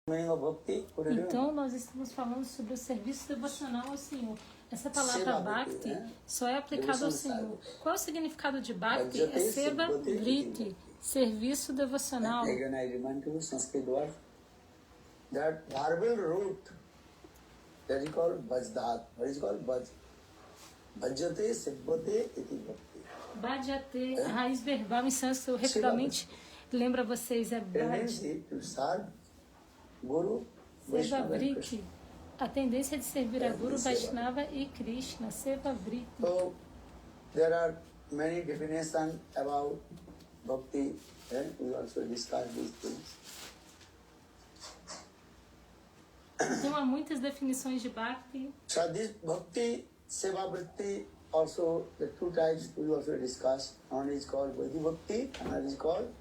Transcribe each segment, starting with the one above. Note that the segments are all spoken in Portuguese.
Então, nós estamos falando sobre o serviço devocional ao Senhor. Essa palavra Bhakti só é aplicada ao Senhor. Qual é o significado de Bhakti? É Seva Vriti, serviço devocional. Bhajate, a raiz verbal em sânscrito, rapidamente lembra vocês, é Bhaj. Seva Vriti, a tendência de servir a Guru, Vaishnava e Krishna. Seva Vriti. So, there are many definitions about bhakti, and we also discuss these things. Então, há muitas definições de Bhakti. So, this bhakti, seva vritti, also the two types we also discuss. One is called Vaidhi Bhakti, another is called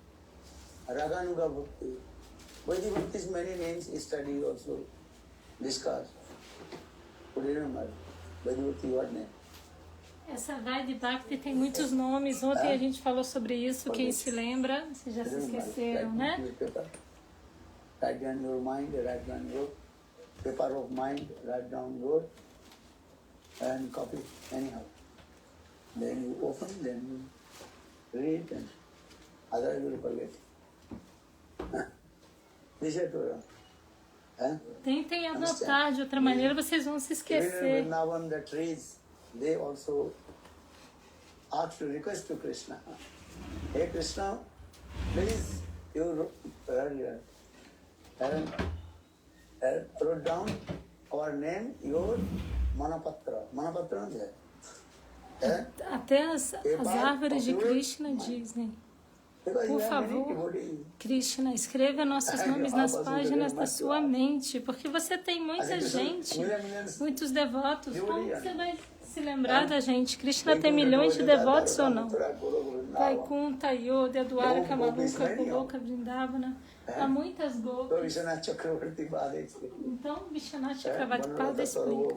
Raganuga Bhakti. Vaidhi Bhakti's many names study also discuss. Could you remember? Vaidhi Bhakti, what name? Essa Vaidhi Bhakti tem muitos nomes. Ontem a gente falou sobre isso. Quem se lembra? Vocês já se esqueceram, né? Write down your mind, write down your paper of mind, write down your and copy anyhow. Then you open, then you read, and otherwise you will forget. This is true. Tentem anotar, de outra maneira vocês vão se esquecer. Even in Vrindavan, the trees, they also ask to request to Krishna. Hey Krishna, please, you wrote down our name, your Manapatra. Manapatra não é? Até as árvores de Krishna dizem: por favor, Krishna, escreva nossos nomes nas páginas da sua mente, porque você tem muita gente, muitos devotos. Como você vai se lembrar da gente? Krishna tem milhões de devotos ou não? Vaikunta, Ayodhya, Dwaraka, Maluka, Goloka, Vrindavana. Há muitas gopas. Então, Vishwanath Chakravarti explica.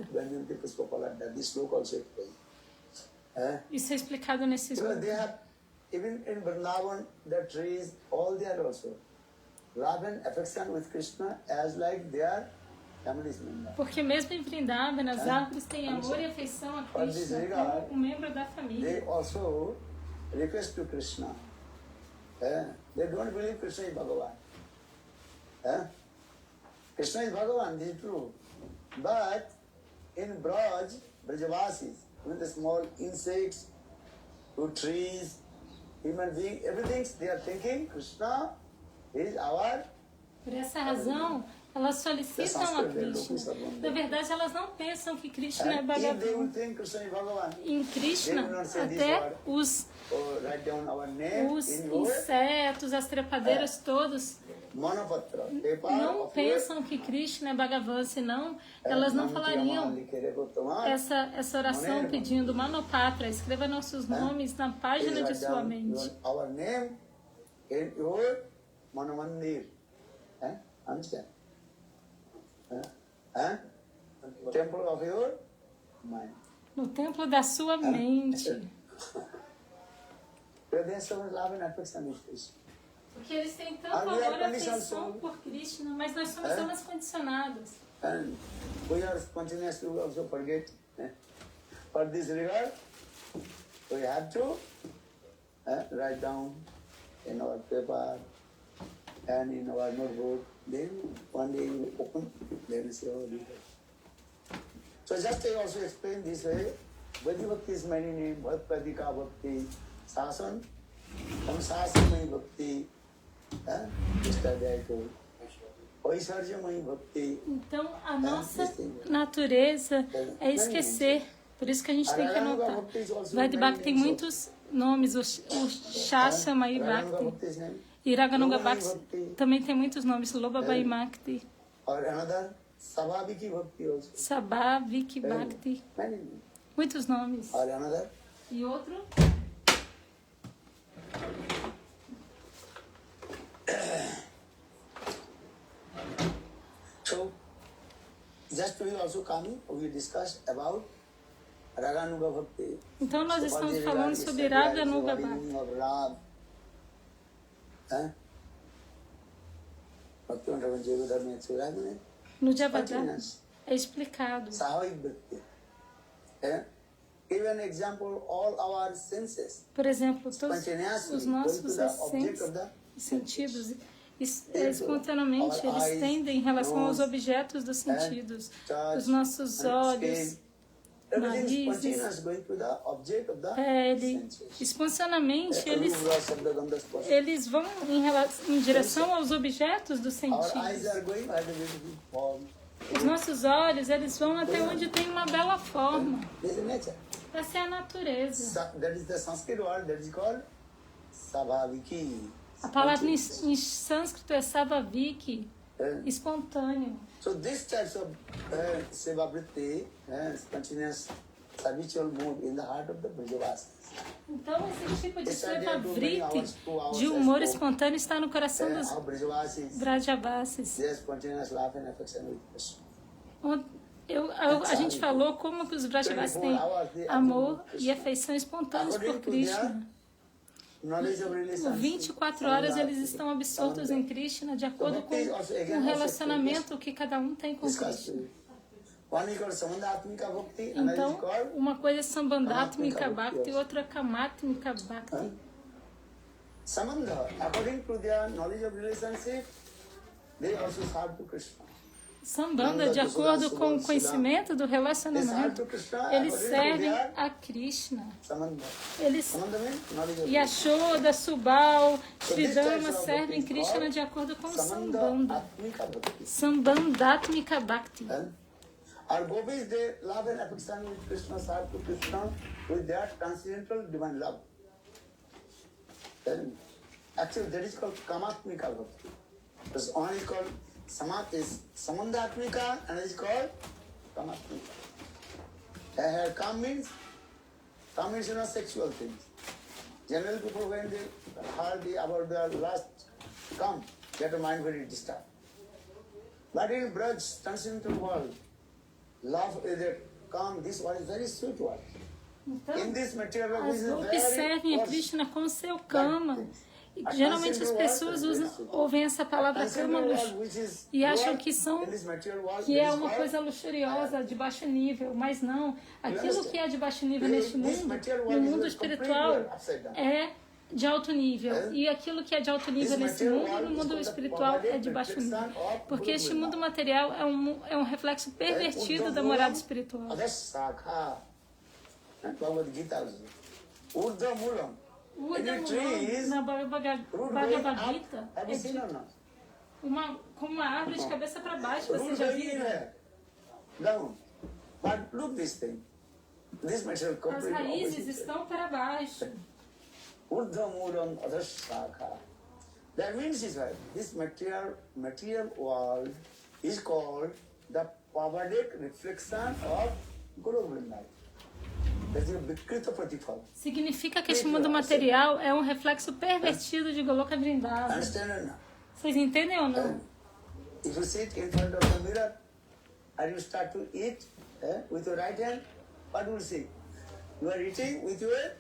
Isso é explicado nesse estudo. Even in Vrindavan, the trees, all they are also love and affection with Krishna as like they are families members. Porque mesmo em Vrindavana, as árvores têm amor e afeição a Krishna como um membro da família. They also request to Krishna. They don't believe Krishna is Bhagavan. Krishna is Bhagavan, this is true. But in Braj, Brajavasis, even the small insects, to trees, human being, everything, they are thinking Krishna is our. Por essa razão, elas solicitam a Krishna. Na verdade, elas não pensam que Krishna é Bhagavan. Em Krishna, até os insetos, as trepadeiras, todos não pensam que Krishna é Bhagavan, senão elas não falariam essa oração pedindo Manopatra, escreva nossos nomes na página de sua mente. No templo da sua mente. Porque eles têm tanto amor e afeição por Krishna, mas nós somos almas condicionadas. And we are continuous to also forget. For this regard, we have to write down in our paper and in our notebook. Then one day you open, then you say, oh, this. So just I also explain this way. Vaidhi Bhakti is many names. Bhakti-Pradika Bhakti, Sasan, from Sasamai Bhakti. Yesterday I told. Então, a nossa natureza é esquecer. Por isso que a gente tem que anotar. Vaidhi Bhakti tem muitos nomes. O Shashamai Bhakti. E Raganuga Bhakti também tem muitos nomes. Lobhabai Bhakti. Sabhaviki Bhakti. Muitos nomes. E outro? So, just we also coming, we discussed about Raganuga Bhakti. Então nós estamos falando sobre Raganuga Bhakti. No Javadana é explicado. Por exemplo, todos os nossos sentidos espontaneamente eles tendem em relação aos objetos dos sentidos. Os nossos olhos, narizes, pele, espontaneamente eles vão em direção aos objetos dos sentidos. Os nossos olhos, eles vão até onde tem uma bela forma. Essa é a natureza. A palavra em sânscrito é savaviki, espontâneo. So this types of seva-vritti, continuous habitual mood in the heart of the Brajavasis. Então esse tipo de seva-vritti, de humor espontâneo, está no coração dos Brajavasis. A gente falou como que os Brajavasis têm amor e afeição espontâneos por Krishna. Por 24 horas eles estão absortos em Krishna de acordo com o relacionamento que cada um tem com Krishna. Então, uma coisa é Sambandhatmika Bhakti e outra é Kamatmika Bhakti. Samandha, according to their knowledge of relationship, they also serve to Krishna. Sambandha, de acordo com o conhecimento do relacionamento, eles servem a Krishna. Yashoda, Subal, Sridhama servem Krishna de acordo com Sambandha. Sambandhatmika Bhakti. Our gopis, they love and affection with Krishna, serve to Krishna with their transcendental divine love. Actually, that is called Kamatmika Bhakti. This one is called Samat is Samandhatmika and it is called Kamatmika. Kam means sexual things. General people, when they heard about their last come, get a mind very disturbed. But in Braj, transcendental world, love is a calm, this one is very sweet one. Então, as gopis servem a Krishna com seu kama. Geralmente as pessoas ouvem essa palavra kama e acham que é uma coisa luxuriosa, de baixo nível, mas não. Aquilo que é de baixo nível neste mundo, no mundo espiritual, é de alto nível. E aquilo que é de alto nível nesse mundo, no mundo espiritual, é de baixo nível. Porque este mundo material é um reflexo pervertido da morada espiritual. Bhagavad Gita. Urdhva Mulam. Na Bhagavad Gita é como uma árvore de cabeça para baixo, você já viu? As raízes estão para baixo. Urdhva Mulam Adhashakha. That means this material world is called the pervaded reflection of Guru Vrindavan. Significa que este mundo material é um reflexo pervertido de Goloka Vrindavan. Vocês entendem ou não? If you sit in front of the mirror and you start to eat with your right hand, what will you see? You are eating with your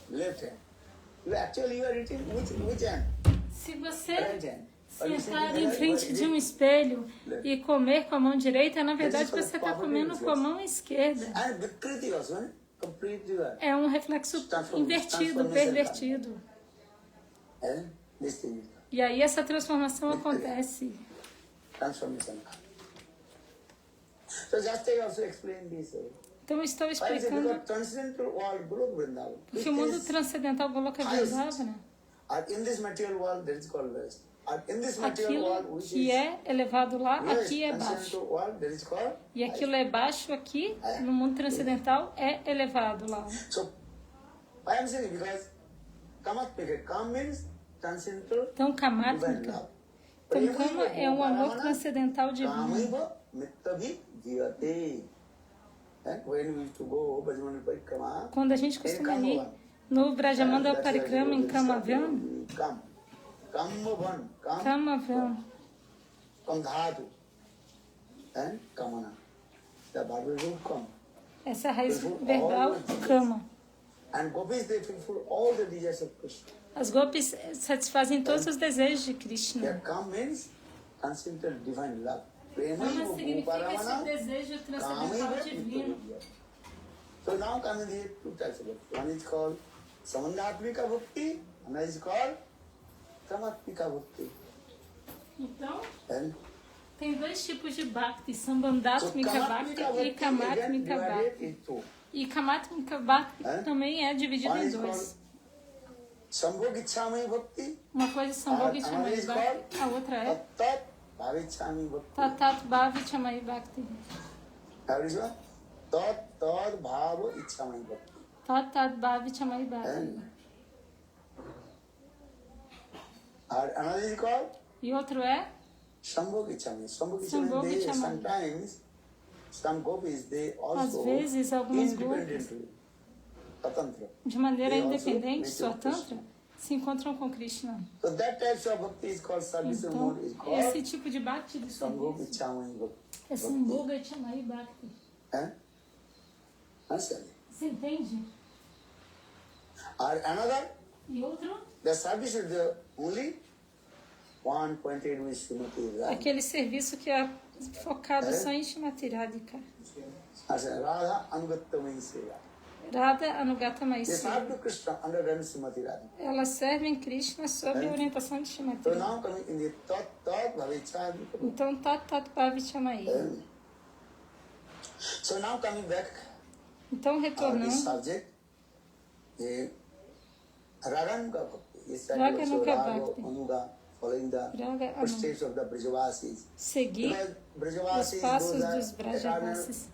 left hand. You are eating with which hand? Se você sentar em frente de um espelho e comer com a mão direita, na verdade você está comendo com a mão esquerda. É um reflexo invertido, pervertido. E aí essa transformação acontece. Então eu estou explicando porque o mundo transcendental Goloka Vrindavana, aquilo que é elevado lá, aqui é baixo. E aquilo é baixo aqui, no mundo transcendental, é elevado lá. Então, Kamatmika. Então, Kama é um amor transcendental divino. Quando a gente costuma ir no Brajamandala Parikrama em Kamavan, Kamavan. Essa é a raiz verbal, Kama. As gopis satisfazem todos os desejos de Krishna. transcendental divine love. Prema Ama significa esse desejo transcendental divino. So now coming here two types of bhakti. One is called Samandhatmika Bhakti, another is called Tamatmika Bhakti. Então, And tem dois tipos de Bhakti, Sambandhatmika Bhakti e Kamatmika Bhakti. E Kamatmika Bhakti também é dividido em dois. Sambhogichamai Bhakti. Uma coisa é Sambhogichamai Bhakti, a outra é Tatat Bhavichamai Bhakti. Tatat Bhavichamai Bhakti. How is it? Tat Bhava Ichamai Bhakti. Tatat Bhavichamai Bhakti. And another is called E outro é Sambhogichamai. Sambhogichamai, sometimes some gopis, they às also vezes algumas gopis, independently, Tatantra. de maneira They also independente, meet sua with Krishna. tantra, se encontram com Krishna. So that type of bhakti is called service Então, mode, is esse called tipo de Bhakti de serviço Sambhogichamai Bhakti. é Sambhogichamai Bhakti. Understand? Você entende? Or another, E outro, the service is the only one pointed with Srimati Radha. aquele serviço que é focado só em Srimati Radhika. As a Radha Anugattamai Seva. Radha Anugata They Maisi. serve to Krishna under the Srimati Radha. Elas servem Krishna sob a orientação de Srimati So Radha. now coming in the Tat Bhavichamai. Então, Tatat Bhavichamai. So now coming back Então, to this retornando, subject, the Raganuga Bhakti is that Raganuga also Raga, Bhakti. Anuga, following the Raga, footsteps of the Brajavasis. seguir Because os Brajavasis, passos those are dos Vrajavasis,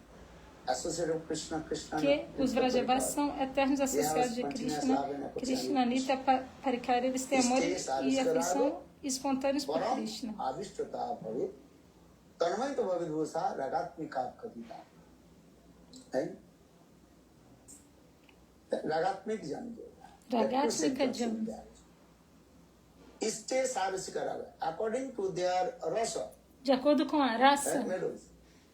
associated with Krishna, Krishna. que os Vrajavasis são eternos associados de Krishna, Krishnanita, Parikara, eles têm amor e afeição espontâneos por Krishna. Avishtrata Bhavit, Tanmaita Bhavidvosa, Ragatmika Katita. Right? Ragatmik Janjo. Ragatmika Janjo. Iste Sarasika Raga. According to their rasa, De acordo com a raça, melodies.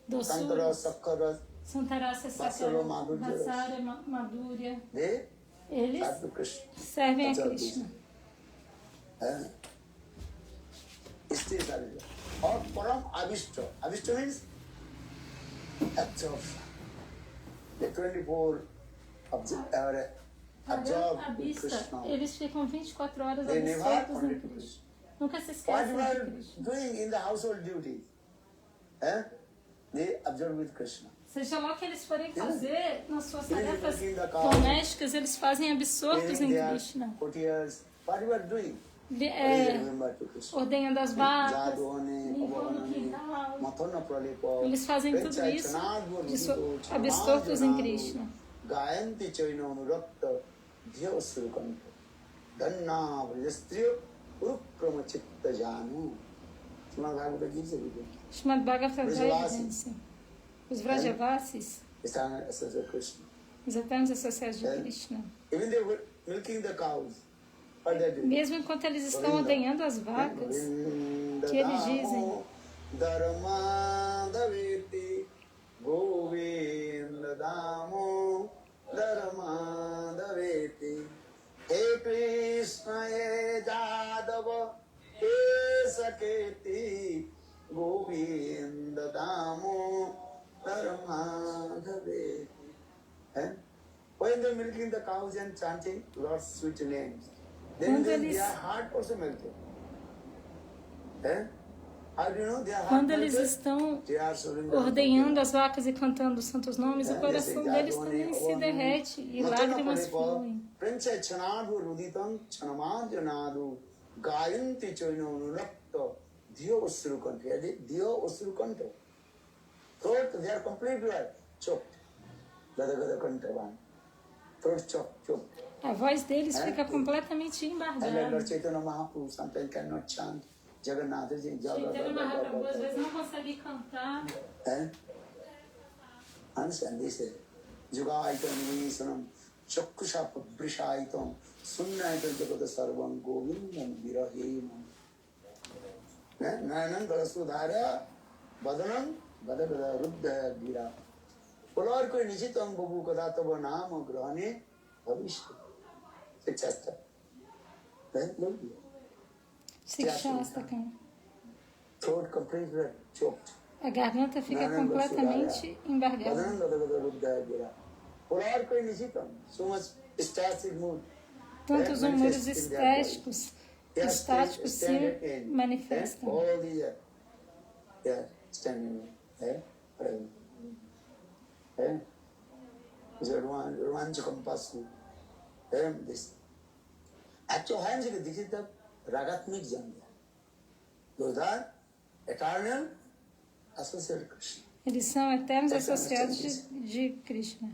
doçura, Santara, Sakara, Santarasa, Vasara, Sakara, Madhurya. Vasara, Madhurya, they eles serve to Krishna. servem a Krishna. Iste Sarasika. Or Param Avishtra. Avishtra means absorption. The 24 absorbed À in vista, Krishna. eles ficam 24 horas They never absortos em forget Krishna. Krishna. Nunca se What esquecem you de are Krishna. doing in the household duties, they observe with Krishna. Seja lá o que eles forem fazer nas suas Even tarefas cooking the cow, domésticas, eles fazem absortos cleaning em their Krishna. courtiers, what you are doing, they É, remember to Krishna. ordenhando as vacas, Jadone, limpando o Pavavanane, quintal. Mathana Pralipa, Eles fazem tudo Pencha isso Chanadva Rudito, absortos em Chanadjanadu, Krishna. Gayanti Chaino Nurakta, Dhyo Surukanta, Dhanna Vrajastriya, Urukrama Chitta Janu. Srimad Bhagavad Gita Gita. Srimad Bhagavatam vai Vrajavasis. evidencia. Os Vrajavasis, Estão associados a Krishna. os eternos associados de Krishna. Even they were milking the cows. What they do? Mesmo enquanto eles estão ordenhando as vacas, que eles dizem, Dharma Daveti Govinda Damo Dharma Daveti He Krishna He Jadava He Saketi Govinda Damo Dharma Daveti. When they're milking the cows and chanting Lord's sweet names, then their heart also melted. How do you know their heart quando eles melted? estão They are surrendering. ordenhando as vacas e cantando os santos nomes, o coração deles também se derrete e lágrimas fluem. Prince Chanadu Ruditam Chanamajanadu Gayanti Choino Nurakta Dio Usurukanto. Dio Usurukanto. Throat, they are completely choked. Gada Gada Kantavan. Throat choked. A voz deles fica completamente And like embargada. Lord Chaitanya Mahaprabhu sometimes cannot chant Jagannath Ji. Chaitanya Mahaprabhu às vezes não consegue cantar. Understand this? Jugaitam Nivesanam Chakusha Prishaitam Sunnaitam Jagata Sarvam Govindam Virahemam. Nayanam Galasudhara Badanam Badagada Ruddha Gira. Polar koi nichitam babu kadatava nama grahane bhavishya. Sikshasta. Sikshastakam. throat completely choked. A garganta fica completamente embargada. Tantos humores estáticos se manifestam. Eternal associated Krishna. Eles são eternos associados de Krishna.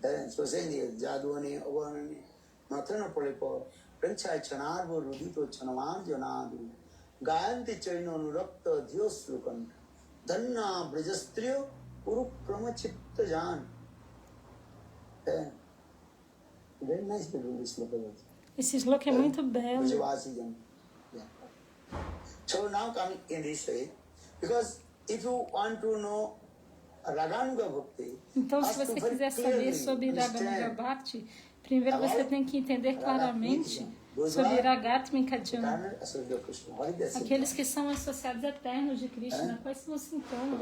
Esse sloka é muito belo. So now coming in this way, because if you want to know Raganuga Bhakti, então, se você quiser saber sobre Raganuga Bhakti, primeiro você tem que entender claramente sobre Ragatmika Jnana. Aqueles que são associados eternos de Krishna, quais são os sintomas?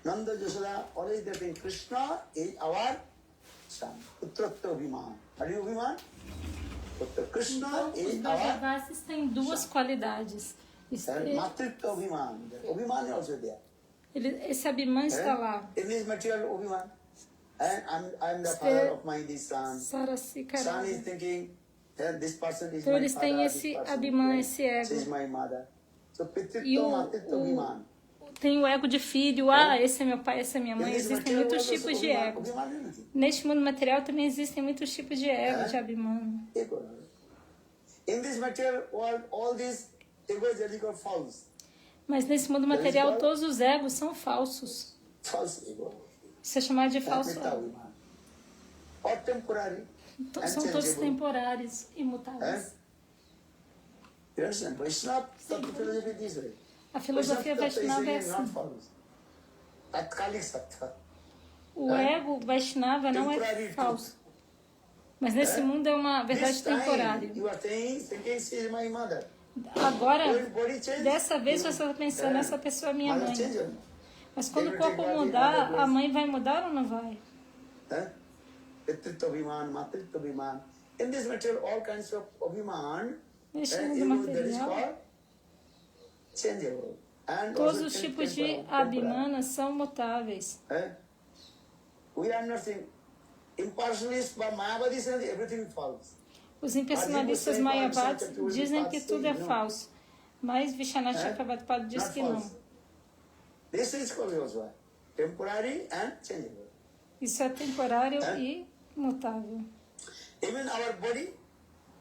Nanda Yashoda always they think Krishna is our son. Putratta Abhiman. Are you Abhiman? Krishna então, is os Brajavasis têm duas qualidades. Matritta Abhiman. Abhiman is also there. Esse Abhiman está lá. In this material Abhiman. And I'm the father of my son. Son is thinking this person is então, my eles father. têm esse Abhiman, esse ego. She is my mother. So Pitritta Matritta Abhiman. Tem o ego de filho, esse é meu pai, essa é minha mãe. Existem muitos tipos de ego. Neste mundo material também existem muitos tipos de ego, de Abhiman. Mas nesse mundo material todos os egos são falsos. Isso é chamado de falso ego. São todos temporários, imutáveis. A filosofia Vaishnava é assim. O ego Vaishnava não é falso. Mas nesse mundo é uma verdade temporária. Agora, dessa vez você está pensando, essa pessoa é minha mãe. Mas quando o corpo mudar, a mãe vai mudar ou não vai? Neste mundo material, todos os tipos de Abhimana são mutáveis. Os impersonalistas Mayavadis dizem que tudo é falso, mas Vishwanath Chakravarti diz que não. Isso é temporário e mutável. Even our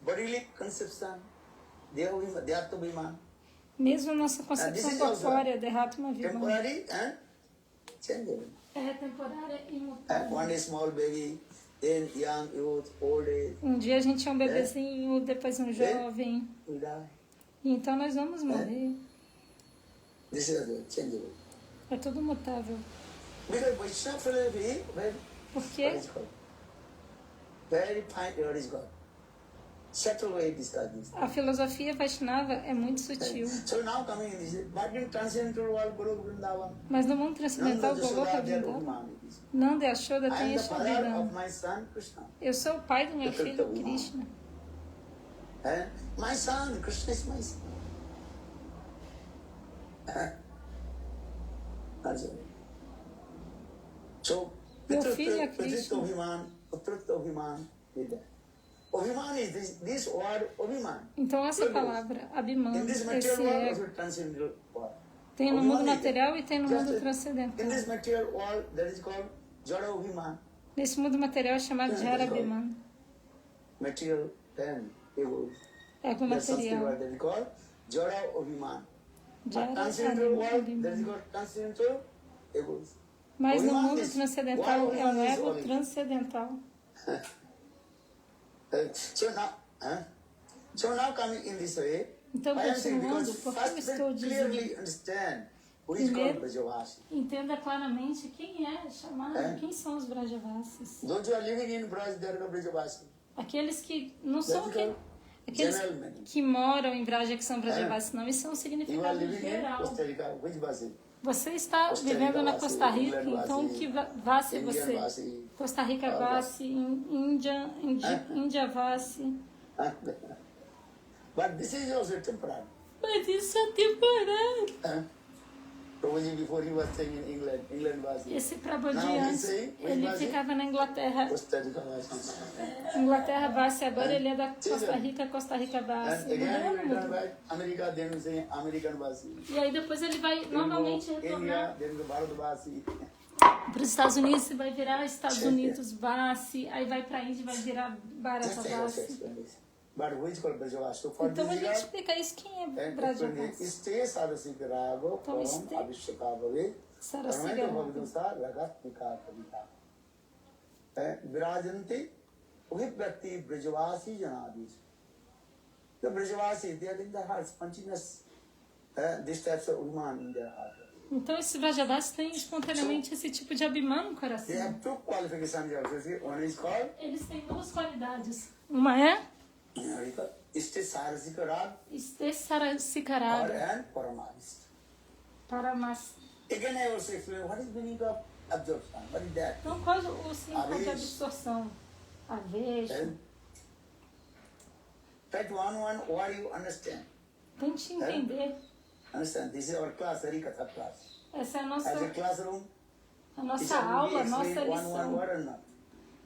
bodily conception, they are to be man. Mesmo nossa concepção corpórea, Derratma Vimana, é temporária e mutável. Um dia a gente é um bebezinho, depois um jovem. E então nós vamos morrer. É tudo mutável. Porque a filosofia Vaishnava é muito sutil. Mas no mundo transcendental, Goloka Vrindavan, Nanda e Yashoda têm Yashodhana. Eu sou o pai do meu filho Krishna. Meu filho é Krishna. Então essa palavra, Abhiman, esse ego, tem no mundo material e tem no mundo transcendental. Nesse mundo material é chamado de Jara Abhiman. Ego material. Jara Abhiman. Mas no mundo transcendental é um ego transcendental. So now coming in this way, então, continuando, por que eu estou dizendo? Who is called Primeiro, Brajavasi? entenda claramente quem é chamado, quem são os Brajavasis. Those who are living in Braj, they are called Brajavasi. Aqueles que não são That's aqueles general meaning. que moram em Vraja que são Brajavasis, não, isso é um You are significado living in geral. Costa Rica, which Vasi? Você está Costa vivendo Rica na Vasi, Costa Rica, England então Vasi, que Vasi é Indian você? Vasi. Costa Rica Vasi, Índia Vasi. But this is also temporary. Mas isso é temporário. Prabhuji, before he was staying in England, England Vasi. Esse Prabhuji Now he's antes, saying, which ele Vasi? ficava na Inglaterra. Costa Rica Vasi. Inglaterra Vasi, agora ele é da Costa Rica And Vasi. again, Mudando he return muito. back America, then we say American Vasi. E aí depois ele vai novamente India, retornar then the Bharat Vasi. para os Estados Unidos e vai virar Estados Unidos Vasi, aí vai para a Índia e vai virar Bharata Just I have to Vasi. explain this. But who is called Brajavasi? So for Então a this gente regard, explica isso, quem é and Brajavasi? stay sadasika rago Então, from stay- Abhisheka Bhave. Sarasika Paramaita Rago. Bhagadosa Ragatmika Kavita. Virajanti Uhiprati Brajavasi Janadis. The Brajavasi, they are in the hearts, continuous, this types of Uman in their heart. Então esses Brajavasis têm espontaneamente esse tipo de abimã no They coração. have two qualifications also. One is called Eles têm duas qualidades. Uma é Iste Sarasika Rag or Sarasikarada and Paramahist. para mas. Again, I also explain what is the meaning of absorption. What is that? Então qual o símbolo de Avesh. absorção? Avesh. Then, that one what you understand. Tente entender. Understand? This is our class, Harikatha class. Essa é a As a nossa classroom, nossa aula, a nossa one lição. word or not.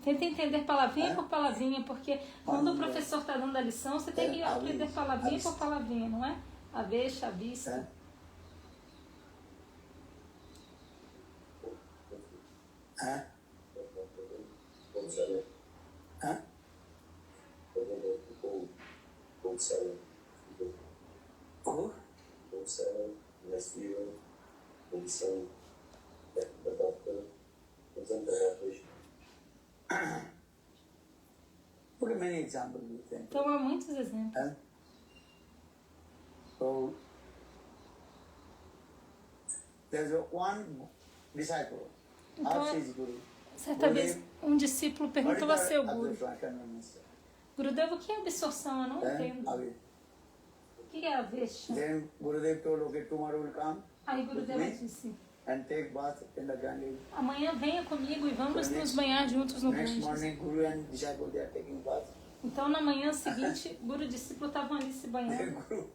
Tenta entender palavrinha por palavrinha, porque quando o professor está dando a lição, você tem que aprender palavrinha por palavrinha, não é? A vez, a vista. Huh? Huh? Who? Put many examples you think. Então há muitos exemplos. Huh? So there's one disciple. Então, Asked his guru. certa vez, um discípulo What is perguntou a the seu guru: absorption? I can't understand. Gurudev, o que é absorção? Eu não entendo. Away. O que é avesha? Then Gurudev told, okay, tomorrow will come Aí Gurudeva disse: and take bath in the Ganges. amanhã venha comigo e vamos nos banhar juntos no Next Ganges. morning, Guru and disciple they are taking bath. Então, na manhã seguinte, Guru e discípulo estavam ali se Then banhando. Guru,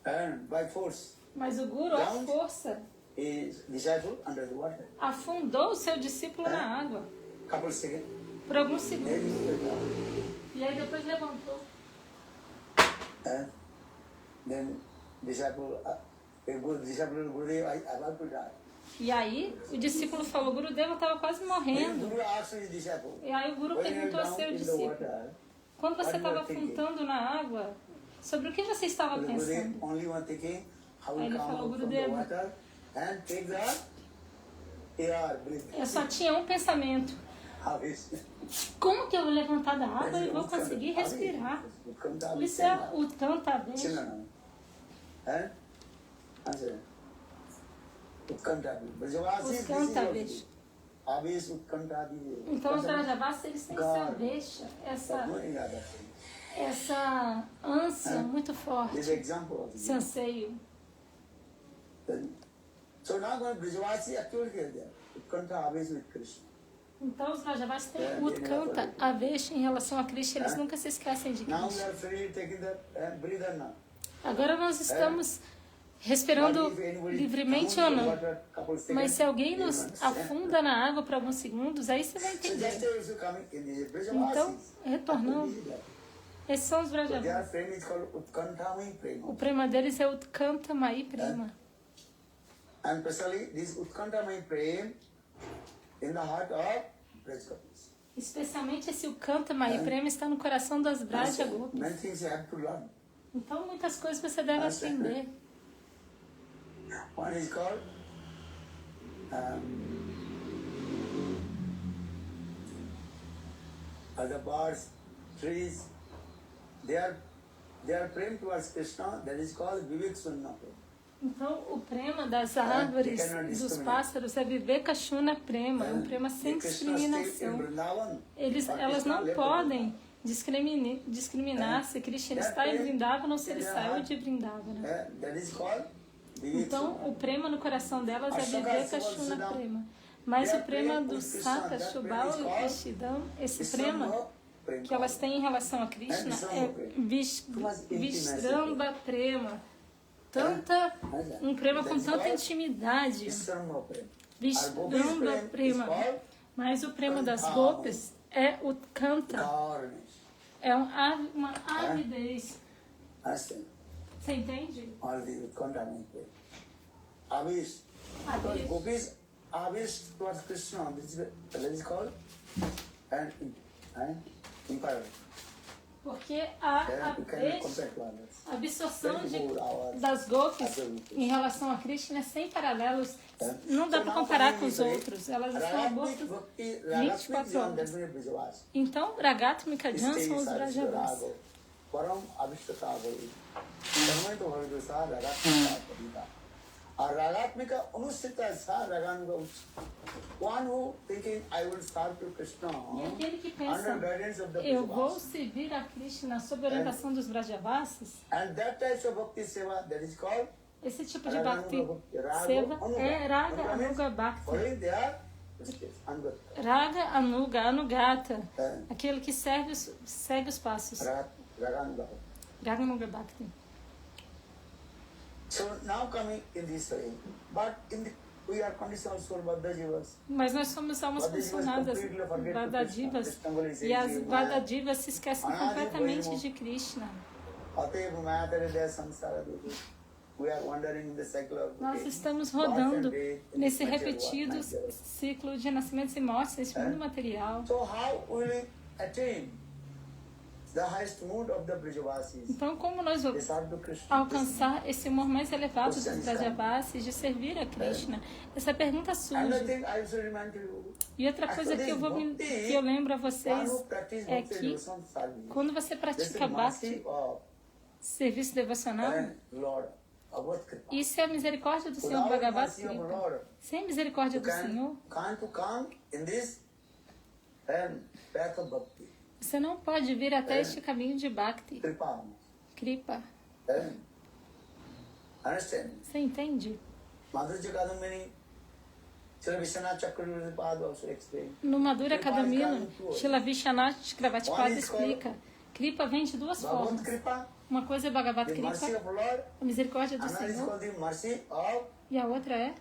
and by force, Mas o Guru, à força, his disciple under the water. afundou o seu discípulo na água Couple seconds, por alguns then segundos. he fell down. E aí depois levantou. And then disciple, Gurudev, I about to die. E aí o discípulo falou: Gurudeva, eu estava quase Then morrendo. Guru asked his disciple, E aí o Guru when you are perguntou ao down seu in the discípulo: water, quando você what you estava are thinking? afundando na água, sobre o que você estava Gurudev pensando? only one thinking, how Aí we ele come falou: out from the Gurudeva, water and take the air, breathe. eu só tinha um pensamento: How is como que eu vou levantar da água e vou conseguir respirar? Isso é o Tantavesh. Eh? Answer. Utkantavi. Brajavasi, this is Utkantavesh. what Aves Utkantavi. Então os Brajavasis, eles têm essa avexa, essa ânsia muito This forte, example of esse anseio. So now going Brajavasi actually here there. Utkanta Aves with Krishna. Então os Brajavasis têm Utkanta, avexa em relação a Krishna, eles nunca se esquecem de Now we Krishna. are free taking the breather now. Agora nós estamos respirando livremente ou não. Mas se alguém nos afunda na água por alguns segundos, aí você vai entender. Então, retornando, esses são os Brajavasis. O prema deles é Utkanta Mai Prema. And especially this Utkantamai Prem in the heart of Brajgopis. Especialmente esse Utkanta Mai Prema está no coração das Braja Gopis. Many things you have to learn. Então, muitas coisas você deve aprender. One is called other birds, trees. They are praying towards Krishna. That is called Vivek Sunna. Então, o prema das árvores, dos pássaros, é Vivekashuna prema, é um prema sem discriminação. Elas não podem discriminar se Krishna está em Vrindavana ou se ele saiu de Vrindavana. Então, o prema no coração delas é Vivekashuna prema. Mas o prema do Sata, Shubal e Ishidam, esse prema que elas têm em relação a Krishna é Vishramba prema. Um prema com tanta intimidade. Vishramba prema. Mas o prema das Gopis é o Kanta. É uma avidez. Você entende? Gopis avis towards Krishna, that is called imperfect. Porque a absorção das Gopis em relação a Krishna é sem paralelos. Não dá para comparar com os outros. Elas estão abortas 24 horas. Então, Ragatmika Jan são os Brajavas. Ragatmika Anusita sa Raganuga one who thinking I will serve to Krishna under guidance of the eu vou servir a Krishna sob a orientação dos Brajavasis. And that type of bhakti seva, that is called esse tipo de bhakti seva é Raga Anuga Bhakti. Raga Anuga Anugata, aquele que segue os passos. Raga Anuga Bhakti. So now coming in this way, but we are conditioned for Vadajivas. Mas nós somos almas condicionadas, Vadajivas, e as Vadajivas se esquecem completamente de Krishna. Nós estamos rodando nesse repetido ciclo de nascimentos e mortes, nesse mundo material. So how will we attain the highest mood of the Brajavasis? Então, como nós vamos alcançar esse amor mais elevado dos Brajavasis de servir a Krishna? Essa pergunta surge. E outra coisa que eu lembro a vocês é que quando você pratica Bhakti, serviço devocional, isso é a misericórdia do Senhor Bhagavad Gita. Sem a misericórdia do Senhor, você não pode vir até este caminho de Bhakti. Kripa. Você entende? No Madhura Kadamina, Srila Vishwanath Chakravarti explica. Kripa vem de duas formas. Uma coisa é Bhagavad Kripa, a misericórdia do Senhor. E a outra é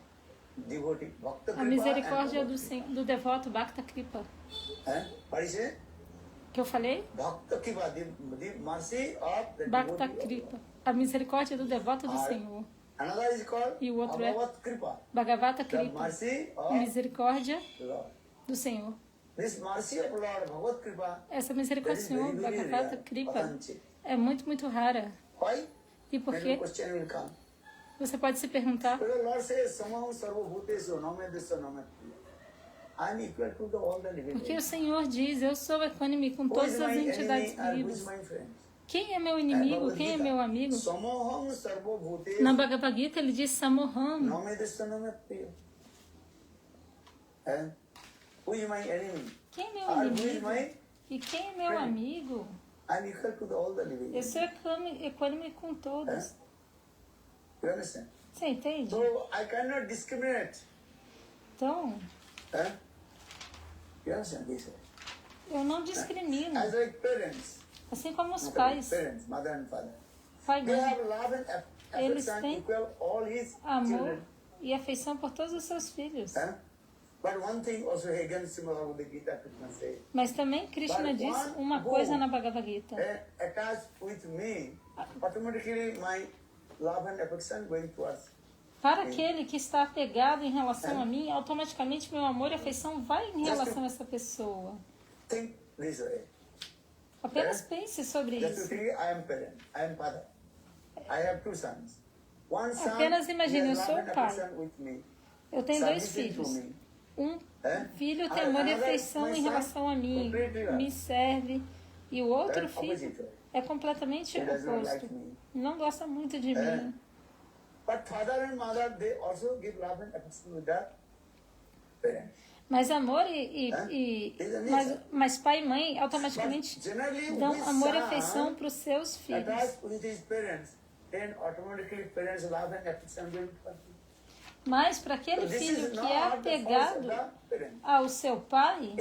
a misericórdia do devoto Bhakta Kripa. Que eu falei? Bhakta Kripa, a misericórdia do devoto do Senhor. E o outro é Bhagavata Kripa, a misericórdia do Senhor. Essa misericórdia do Senhor, Bhagavata Kripa, é muito, muito rara. E por quê? Você pode se perguntar. Porque o Senhor diz, eu sou equânime com todas as entidades vivas. Quem é meu inimigo? Quem é meu amigo? Na Bhagavad Gita ele diz Samoham. Quem é meu inimigo? E quem é meu amigo? Eu sou equânime com todos. Você entende? Então, eu não discrimino. Assim como os pais. Pai e mãe. Eles têm amor e afeição por todos os seus filhos. Mas também Krishna diz uma coisa na Bhagavad Gita. Para aquele que está apegado em relação a mim, automaticamente meu amor e afeição vai em relação a essa pessoa. Apenas pense sobre isso. Apenas imagine, eu sou o pai. Eu tenho 2 filhos. Um filho tem amor e afeição em relação a mim, me serve. E o outro filho é completamente oposto. Não gosta muito de mim. But father and mother, they also give love and affection with their parents. Mas amor mas pai e mãe automaticamente dão amor e afeição para os seus filhos. Mas para aquele filho que é apegado ao seu pai,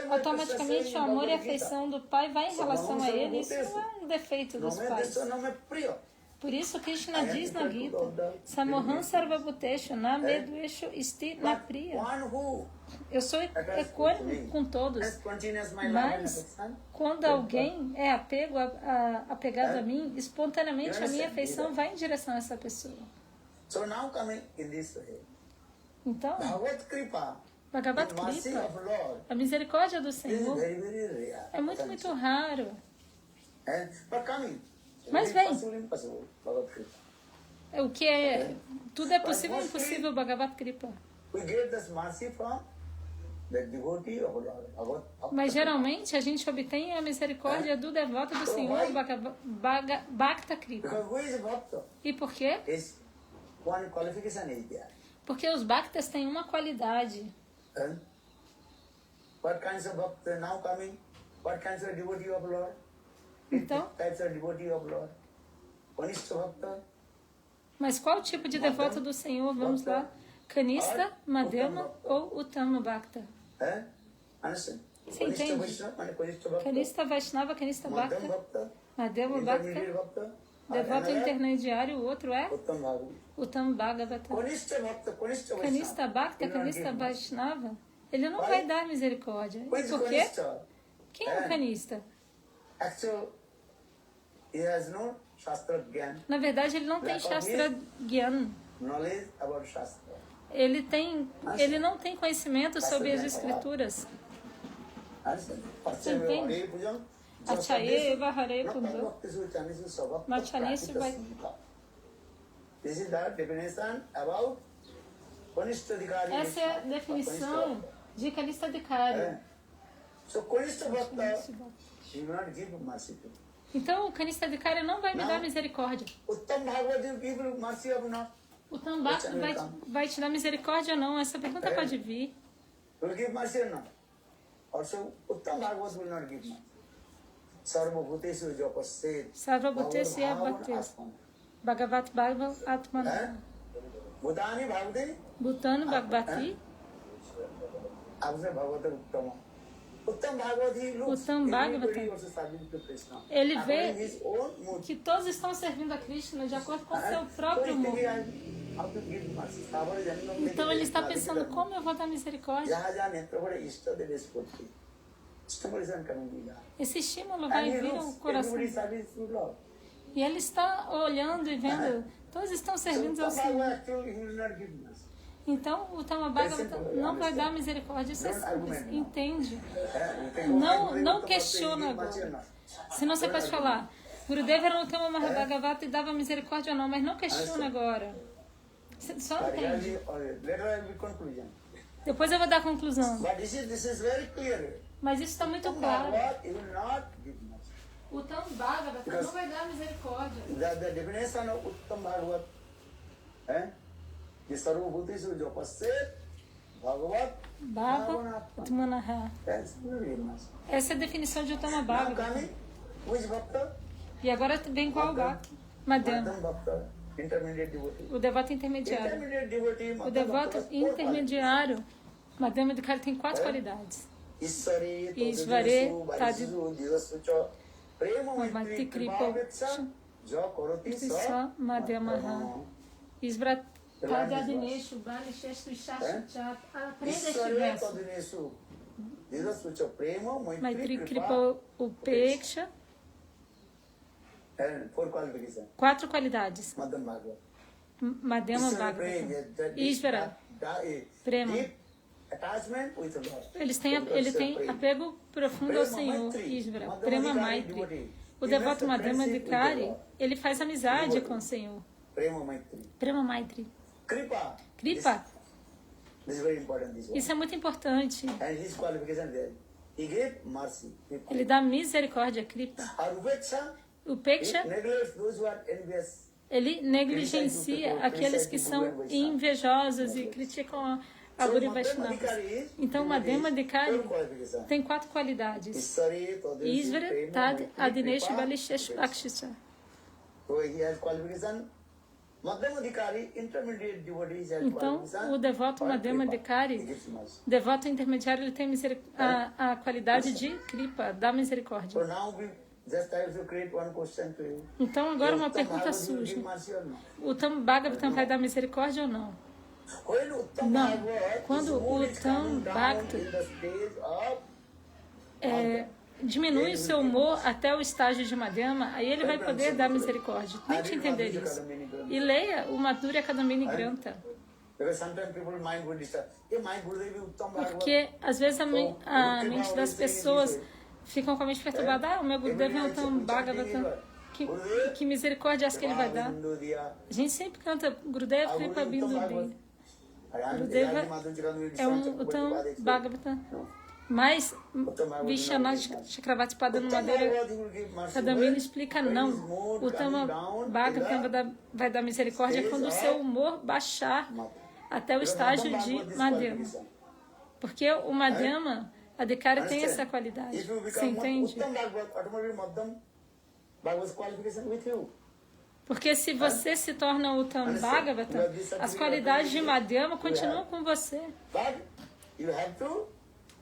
automaticamente o amor e a afeição do pai vai em relação a ele. Isso não é um defeito dos pais. Por isso Krishna diz na Gita, Samoham Sarvabhuteshu na Medveshu Isti na Priya. Eu sou equânime com todos, mas quando alguém é apegado a mim, espontaneamente a minha afeição vai em direção a essa pessoa. Então, Bhagavad Kripa, a misericórdia do Senhor, é muito, muito raro. Mas vem. O que é... Tudo é possível e impossível, Bhagavad Kripa. Mas geralmente a gente obtém a misericórdia do devoto do Senhor, Bhakta Kripa. E por quê? Porque os Bhaktas têm uma qualidade. Então, mas qual tipo de devoto do Senhor? Vamos lá. Kanista, Madhyama ou Uttama Bhakta? Você entende? Kanista Vaishnava, Kanista Bhakta, Madhyama Bhakta, devoto intermediário, o outro é Uttama Bhagavata. Kanista Bhakta, Kanista Vaishnava, ele não vai dar misericórdia. Por quê? Quem é o Kanista? Na verdade, ele não tem Shastra Gyan. Ele não tem conhecimento sobre as escrituras. Você entende? Achaye Vahare Pundo. Machanisu vai... Essa é a definição de Kanista Adhikari. Então, o Kanista Adhikari não vai me dar misericórdia. O Tambhakta vai te dar misericórdia ou não? Essa pergunta pode vir. Sarvabhutesu Bhaktesu Bhagavat Bhagavat Atmana Bhutano Bhagavati Uttam Bhagavata, ele vê que todos estão servindo a Krishna de acordo com o seu próprio mundo. Então ele está pensando, como eu vou dar misericórdia? Esse estímulo vai vir ao coração. E ele está olhando e vendo, todos estão servindo ao Senhor. Então, o Uttama Bhagavata não vai dar misericórdia. Isso é simples, entende? Não questiona agora. Senão você pode falar, Gurudeva era um Uttama Bhagavata e dava misericórdia ou não, mas não questiona agora. Você só entende. Depois eu vou dar a conclusão. Mas isso está muito claro. O Uttama Bhagavata não vai dar misericórdia. The definition of Uttama Bhagavata, the Sarvabhutesu Jopasset Bhagavat Bhagavanaha. Essa é a definição de Uttama Bhagavata. E agora vem qual Bhakta? Madhyama. O devoto intermediário. O devoto intermediário, Madhyama Adhikari, tem 4 qualidades. Ishvare Tadisu Maitri Kripa Sva Madhyamaha Isvratadadineshu Balisheshtu Shashchat. Aprenda este verso. Maitri Kripa Upeksha. 4 qualidades. Madhyama Bhagavata. Ishvara. Prema. Ele tem apego profundo ao Senhor. Ishvara. Prema Maitri. O devoto Madhyama Adhikari, ele faz amizade com o Senhor. Prema Maitri. Kripa. Isso é muito importante. Ele dá misericórdia, Kripa. Upeksha, ele negligencia aqueles que são invejosos e criticam a Guru Vaishnava. Então, Madhyama Adhikari tem 4 qualidades. Isvara, Tad, Adinesh, Balishesh, Akshisha. Então, o devoto Madhyama Adhikari, devoto intermediário, ele tem a qualidade de Kripa, da misericórdia. Então, agora uma pergunta surge. O Uttam Bhagavatam vai dar misericórdia ou não? Não. Quando o Uttam Bhakta diminui o seu humor até o estágio de Madhyama, aí ele vai poder dar misericórdia. Tente entender isso. E leia o Madhurya Kadambini Granta. Porque, às vezes, a mente das pessoas ficam com a mente perturbada. O meu Gurudev é um Uttam Bhagavatam. Que misericórdia é essa que ele vai dar? A gente sempre canta Gurudev Kripa Bindu Bhi. Gurudeva é um Uttam Bhagavatam. Mas Vishwanath Chakravarti Padma Madeira Kadambini explica não. O Uttam Bhagavatam vai dar misericórdia quando o seu humor baixar até o estágio de Madhyama. Porque o Madhyama Adhikari tem essa qualidade. Você entende? Porque se você se torna o Uttam Bhagavatam, as qualidades de Madhyama continuam com você.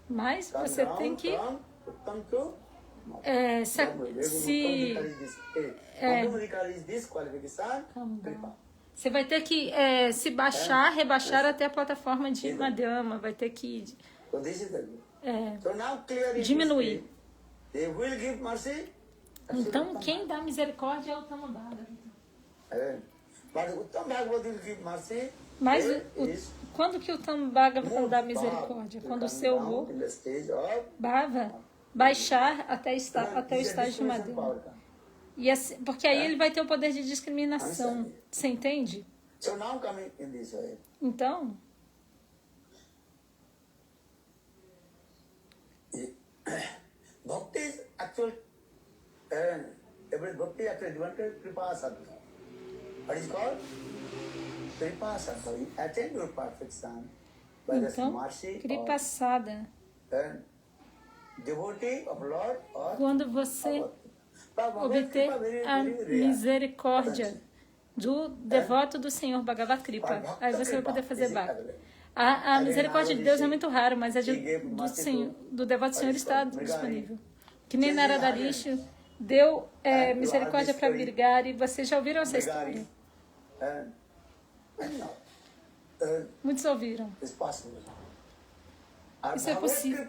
Mas você tem que você vai ter que se baixar, rebaixar até a plataforma de Madhyama, vai ter que diminuir. Então, quem dá misericórdia é o Uttam Bhagavatam. Mas quando que o Uttam Bhagavatam dá misericórdia? Quando o seu humor baixar até o estágio de Madhyama. E assim, porque aí ele vai ter o poder de discriminação. Você entende? Então, Bhakti is actual, Bhakti actually devoted Kripa Sadhana. What is called? Kripa Sadhana. You attain your perfection by the mercy Kripa Sadhana. Devotee of Lord or quando você obter a misericórdia do devoto do Senhor Bhagavad Kripa, aí você vai poder fazer Bhakti. A misericórdia de Deus é muito rara, mas a do devoto do Senhor está disponível. Que nem Narada Rishi deu misericórdia para Girgari. Vocês já ouviram essa história? Muitos ouviram. Isso é possível.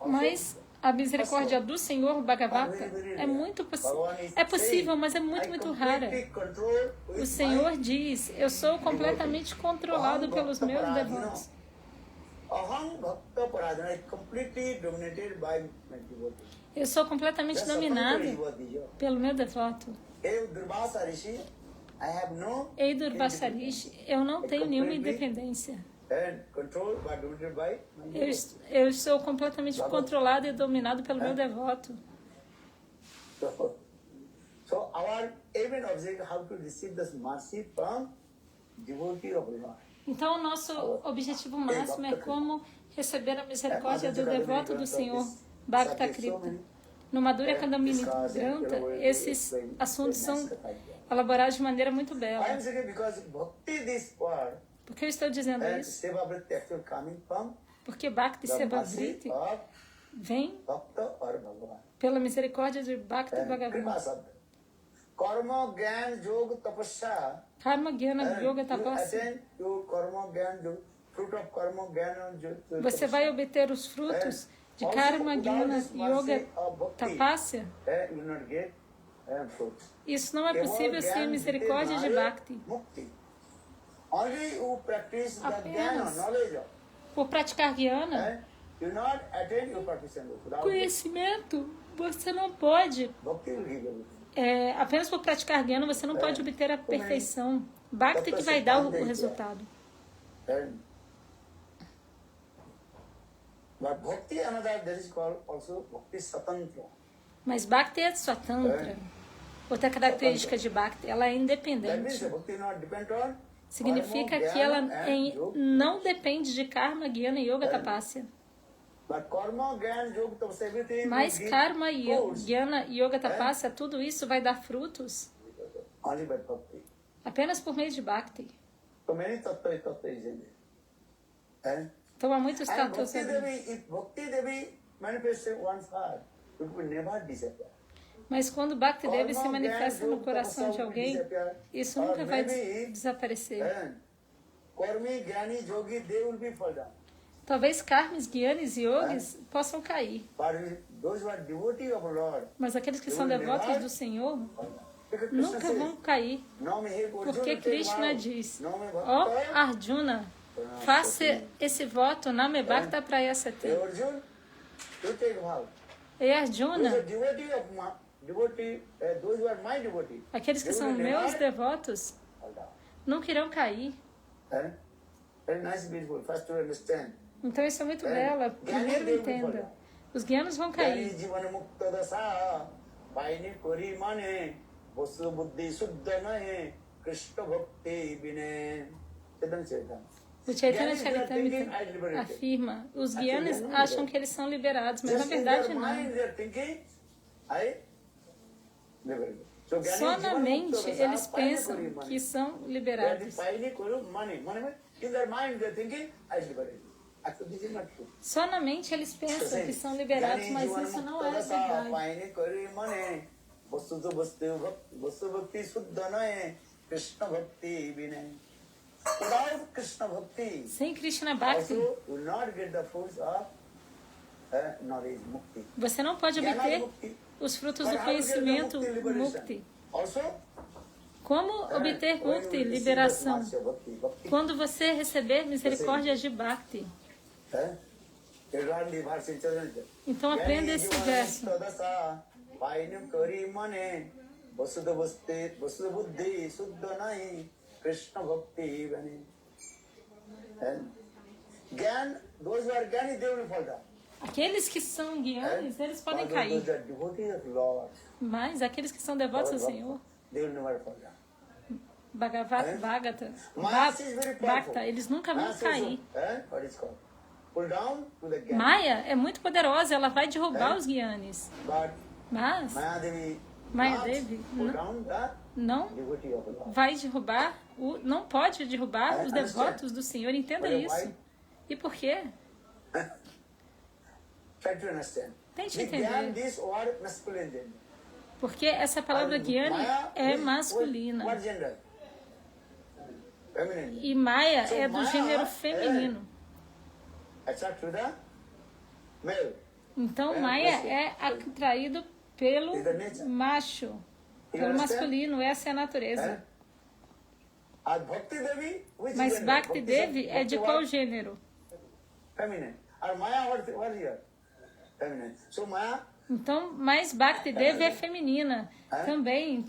Mas a misericórdia do Senhor Bhagavata é muito possível. É possível, mas é muito rara. O Senhor diz, eu sou completamente controlado pelos meus devotos. Eu sou completamente dominado pelo meu devoto. Ei Durvasa Rishi, eu não tenho nenhuma independência. Eu sou completamente controlado e dominado pelo meu devoto. Então, o nosso objetivo máximo é como receber a misericórdia do devoto do Senhor Bhakta Kripa. No Madhurya Kadambini Granta, esses assuntos são elaborados de maneira muito bela. Por que eu estou dizendo isso? Porque Bhakti Sevavriti vem pela misericórdia de Bhakti Bhagavan. Karma, Gyan, Yoga, Tapasya. Karma, Gyana, Yoga, Tapasya. Você vai obter os frutos de Karma, Gyana, Yoga, Tapasya. Isso não é possível sem a misericórdia de Bhakti. Apenas por praticar Gyana, conhecimento, você não pode. Apenas por praticar Gyana, você não pode obter a perfeição. Bhakti que vai dar o resultado. Mas Bhakti é Swatantra. Outra característica de Bhakti, ela é That means independente. the bhakti not depend on Significa karma, que ela jnana and yoga. não depende de karma, guiana e yoga tapasya. But karma, jnana, yoga, tapasya, everything Mas will give karma, fruits guiana e yoga tapasya, tudo isso vai dar frutos only by bhakti. apenas por meio de Bhakti. So many tattva is in there. Então há muitos And tatus Bhakti ali. Devi, if Bhakti Devi manifests in one's heart, it will never disappear. Mas quando Bhakti Devi se manifesta no coração de alguém, isso nunca vai desaparecer. Karmi, Jnani, Yogi, they will be fall down. Talvez karmis, guianis e yogis possam cair. But those who are devotee of Lord, Mas aqueles que são devotos do Senhor nunca vão cair. Porque Krishna diz, ó Arjuna, faça esse voto Name Bhakta Prayasate. Arjuna, you take vow. E Arjuna, Those who are my devotee, aqueles que são meus devotos, fall down. nunca irão cair. Very nice, beautiful. First to understand. Então isso é muito belo. Primeiro entenda. Os guianos vão Jnani cair. Jivana Mukta Dasa, Paini Kori Mane, Vasu Buddhi Suddha Nahe, Krishna Bhakti Bine. O Chaitanya Charitamrita afirma, os guianas acham que eles são liberados, mas na verdade não. Só na mente eles pensam que são liberados. Só na mente eles pensam que são liberados, mas isso não é verdade. Sem Krishna Bhakti, você não pode obter os frutos do conhecimento Mukti. Como obter Mukti, liberação? Quando você receber misericórdia de Bhakti. Então aprenda esse verso. Krishna Bhakti Bani. Gyan, those who are Gyani, they will fall down. Aqueles que são guianes, eles podem cair. Those are devotees of Lord, Mas aqueles que são devotos ao Senhor, they will never fall down. Bhagavata, Bhakta, eles nunca vão cair. What is called? Pull down to the Gyan. Maya é muito poderosa, ela vai derrubar os guianes. But Mas Mayadevi Mayadevi pull down the não devotee of Lord. vai derrubar, não pode derrubar os devotos do Senhor. Entenda isso. E por quê? Try to understand. Tente With Gyan, entender. this word masculine gender. Porque essa palavra guiane Maya é is masculina. What gender? Feminine. E Maya So é do Maya gênero feminino. Attract to the male. Então Maya é atraído pelo macho, pelo masculino. Essa é a natureza. And Bhakti Devi, which Mas gender? Bhakti Devi é de Bhakti qual what? gênero? Feminine. And Maya, what here? Feminine. So Maya, Então, mas Bhakti Devi é feminina também.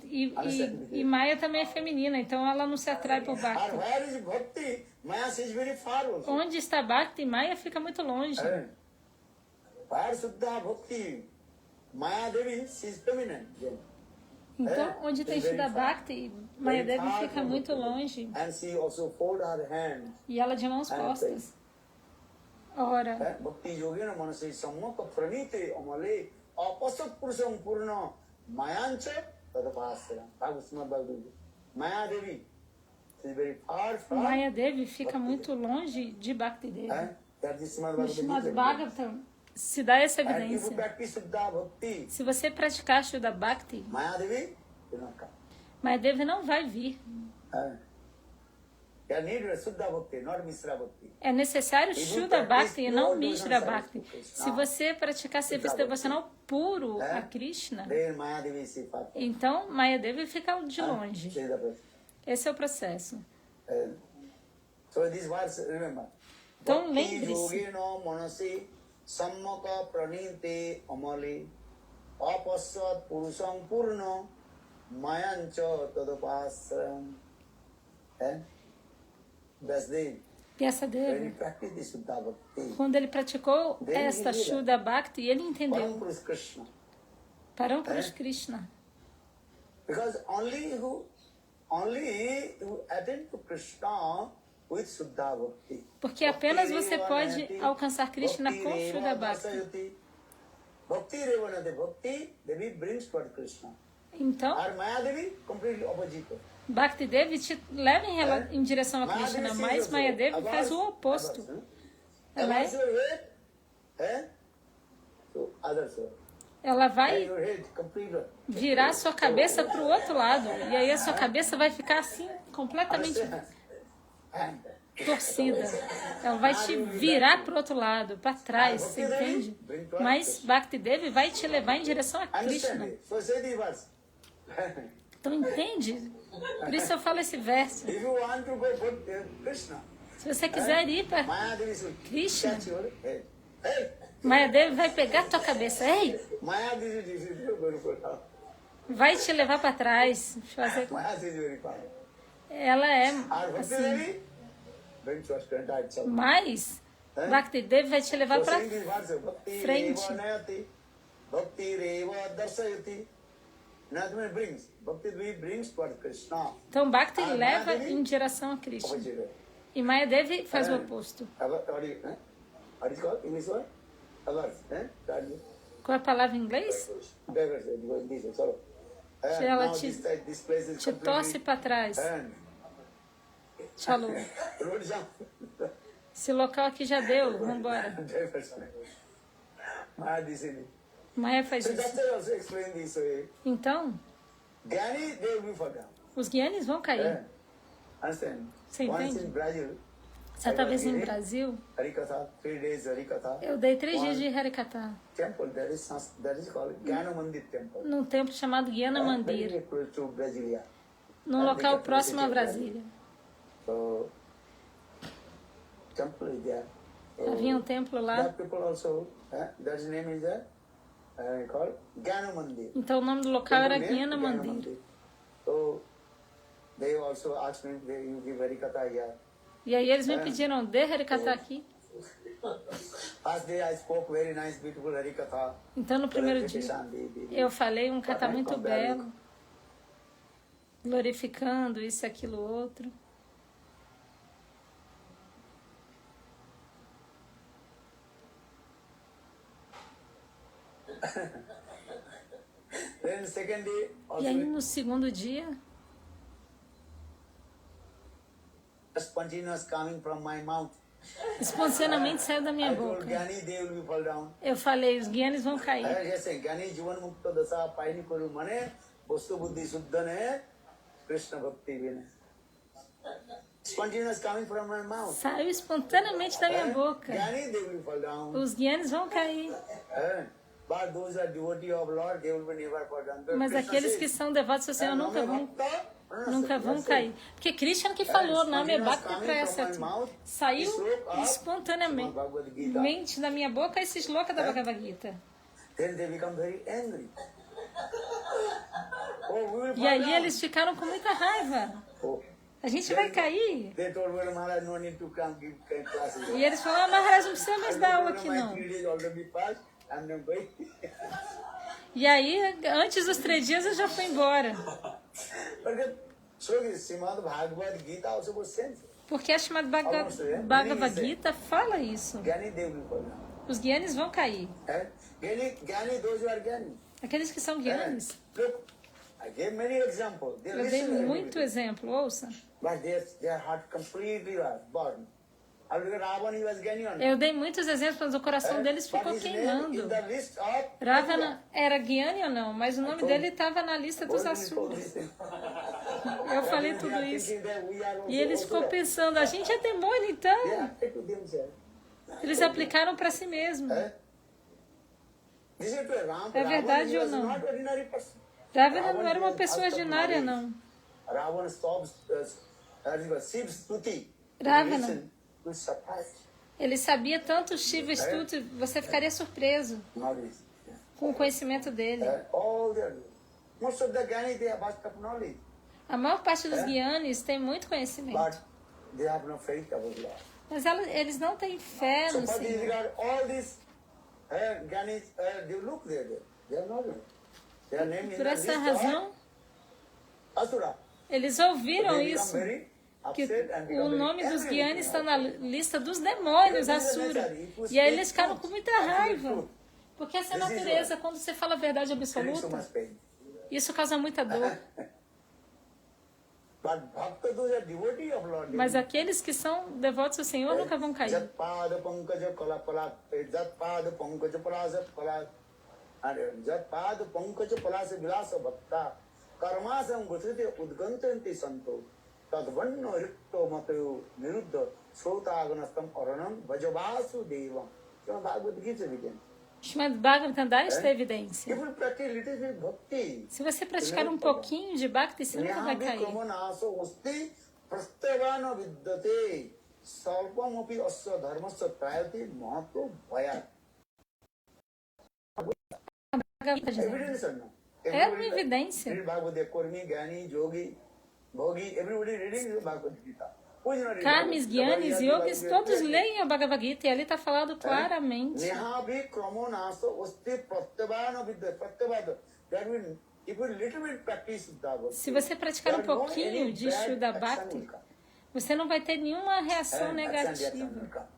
E Maya também é feminina. Então ela não se atrai por and Bhakti. where is Bhakti? Maya is very far also. Onde está Bhakti, Maya fica muito longe. Where Suddha Bhakti? Maya Devi, she is feminine. Então, onde tem Shuddha Bhakti, Maya Devi fica muito longe. And she also fold her hand. E ela de mãos postas. Ora, Bhakti Yogena Manasi Sammaka Pranite Amale Apasat Purusam Purna Mayancha Tadapasya. Maya Devi. She is very far from. Maya Devi fica muito longe de Bhakti Devi. That is Srimad No Srimad Bhagavad Bhagavatam se dá essa And if you evidência. practice Shuddha Bhakti, Se você praticar Shuddha Bhakti, Maya Devi will not come. Maya Devi não vai vir. You need Shuddha Bhakti, not Misra Bhakti. É necessário Shuddha Bhakti e não Mishra Bhakti. Se você praticar serviço devocional puro a Krishna, Then Maya Devi is far. então Maya Devi fica de This longe. is the process. Esse é o processo. So these words, remember. Então, Bhakti lembre-se. yogeno manasi sammaka praninte amali apasat purusam purno mayancha tadapasram. That's the E essa when Devi, you practice this Shuddha Bhakti. quando ele praticou esta Shuddha Bhakti, ele entendeu. Param Purus Krishna. Parampurus Krishna. Because only who attend to Krishna with Shuddha Bhakti. Porque apenas você pode alcançar Krishna com Shuddha Bhakti. Bhakti Revanate Bhakti, Devi brings toward Krishna. Então, Our Maya Devi, completely opposite. Bhakti Devi te leva em direção a Krishna, mas Maya Devi faz o oposto. Ela vai virar sua cabeça para o outro lado. E aí a sua cabeça vai ficar assim, completamente torcida. Ela vai te virar para o outro lado, para trás, você entende? Mas Bhakti Devi vai te levar em direção a Krishna. Então entende? Por isso eu falo esse verso. Se você quiser ir para Krishna, Maya Devi vai pegar a tua cabeça. Ei! Vai te levar para trás. Fazer... Ela é assim. Mas Bhakti Devi vai te levar para frente. Então Bhakti leva em direção a Krishna. E Maya Devi faz o oposto. Qual é a palavra em inglês? Ela te torce para trás. Falou. Esse local aqui já deu, vamos embora. Maya faz isso. Então, os Gyanis vão cair. Você entende? Certa vez em Brasil, eu dei 3 dias de Harikatha num templo chamado Gyana Mandir, num local próximo a Brasília. Havia um templo lá. Então o nome do local era Gyana Mandir. E aí eles me pediram, dê Harikatha aqui. Então no primeiro dia eu falei um kata muito belo, glorificando isso, aquilo, outro. E aí no segundo dia, espontaneamente saiu da minha boca. Eu falei, os Gyanis vão cair. Saiu espontaneamente da minha boca. Os Gyanis vão cair. Mas aqueles que são devotos ao Senhor nunca vão cair. Porque Krishna que falou, Name Bhakti Prayasati. Saiu espontaneamente da minha boca esse shloka da Bhagavad Gita. E aí eles ficaram com muita raiva. A gente vai cair. E eles falaram, Maharaj, não precisa mais dar aula aqui não. E aí, antes dos 3 dias, eu já fui embora. Porque a Srimad Bhagavad Gita fala isso. Os Gyanis vão cair. Aqueles que são Gyanis. Eu dei muito exemplo, ouça. Eu dei muitos exemplos, mas o coração deles ficou queimando. Ravana era Gyani ou não, mas o nome dele estava na lista dos Asuras. Eu falei tudo isso. E eles ficou pensando, a gente é demônio então? Eles aplicaram para si mesmo. É verdade ou não? Ravana não era uma pessoa ordinária, não. Ravana, ele sabia tanto Shiva Stuti, você ficaria surpreso com o conhecimento dele. A maior parte dos Gyanis tem muito conhecimento. Mas eles não têm fé no Senhor. Por essa razão, Asura. Eles ouviram They become isso, very que upset and become o very nome dos angry Gyanis with está you. na lista dos demônios, Asura. E aí eles ficaram com muita raiva. Porque essa é a natureza, quando você fala a verdade Feeling so absoluta, much pain. isso causa muita dor. But bhakta, those are devotee of Lord. Mas aqueles que são devotos ao Senhor nunca vão cair. Jat pada pankaja kala pala, jat pada pankaja palasa pala, jat pada pankaja palasa vilasa bhakta, karmasam gutrite udgantanti santo, tad vanno rikto matayo niruddha, srotaganastam aranam vajavasu devam. So Bhagavad Gita begins. Srimad Bhagavatam dá esta evidência. If you practice little bit bhakti, Se você praticar um pouquinho de Bhakti, você nunca vai cair. Kromanaso usti prastyavana vidyate salpamopi asya dharmasya trayate mahato bhaya. Evidence or no? É uma evidência. Read Bhagavad Gita, Kurmi, Gyani, Yogi, Bhogi, everybody reading Bhagavad Gita. Karmis, Gyanis, Yogis, todos leem a Bhagavad Gita e ali está falado claramente. Nehabi Kromanaso usti prastyavana vidyate. Pratyavada. That means if you little bit practice Bhagavad Se você praticar um pouquinho de Shuddha Bhakti, você não vai ter nenhuma reação negativa.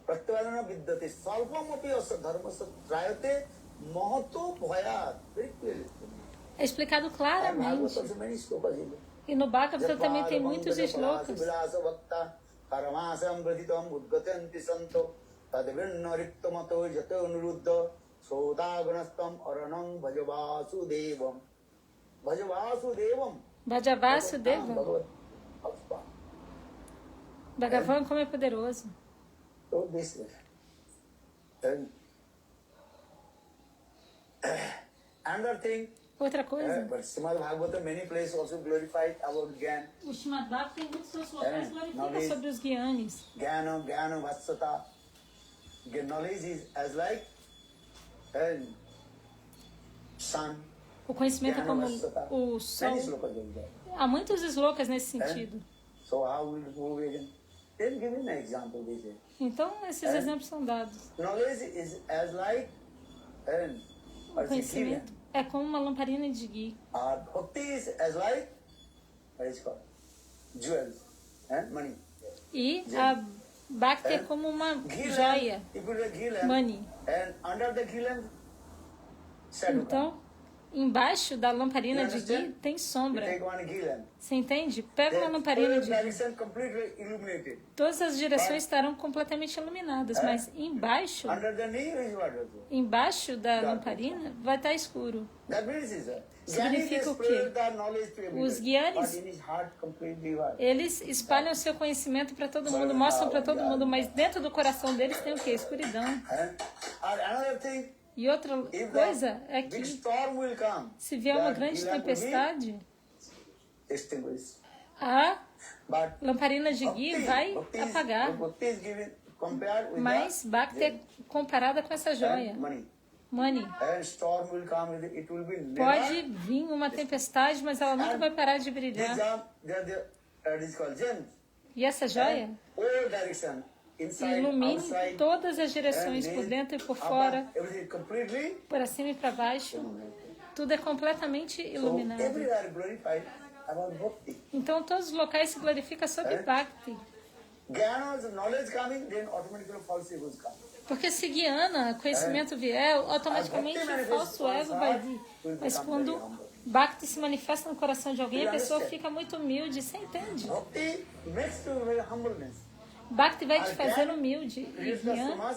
Pratyavadana vidyate salpamopi asya dharmasya trayate mahato bhaya. Very clearly. É explicado claramente. Also many slokas in it. E no Bhagavatam também tem muitos shlokas. Paramasam braditam udgatanti santo tadvinariktomato jato niruddha sodaganastam aranam bhajavasu devam. Bhajavasu Deva. Bhagavan, como é poderoso. So this another thing. Outra coisa. But Srimad Bhagavatam many places also glorified about Gyan. O Srimad Bhagavatam tem muitos seus locais glorificam sobre os Gyanis. Gyana Vatsata. Knowledge is as like sun. O conhecimento é como o sol. Many slokas like that. Há muitos slokas nesse sentido. So how will you move again? Then give me an example. They say. Então, esses exemplos são dados. Knowledge is as like O conhecimento é como uma lamparina de ghee. Bhakti is as like what is called jewels and money. E a Bhakti é como uma joia. Money. And under the ghee lamp, shadow. Então, embaixo da lamparina de ghee tem sombra. Take one ghee lamp. Você entende? Pega uma lamparina de ghee. Direction completely illuminated. Todas as direções estarão completamente iluminadas, mas embaixo, Under the knee is what also. embaixo da lamparina vai estar escuro. That means is Significa o quê? Os Gyanis, eles espalham o seu conhecimento para todo mundo, mostram para todo mundo, mas dentro do coração deles tem o quê? Escuridão. E outra coisa é que se vier uma grande tempestade, a lamparina de ghee vai apagar. Mas Bhakti é comparada com essa joia. Money. Pode vir uma tempestade, mas ela nunca vai parar de brilhar. E essa joia ilumina todas as direções, por dentro e por fora, para cima e para baixo. Tudo é completamente iluminado. Então todos os locais se glorificam sobre Bhakti. Porque se Gyana, conhecimento vier, automaticamente o falso ego vai vir. Mas quando Bhakti se manifesta no coração de alguém, a pessoa fica muito humilde. Você entende? Bhakti vai te fazer humilde. E Gyana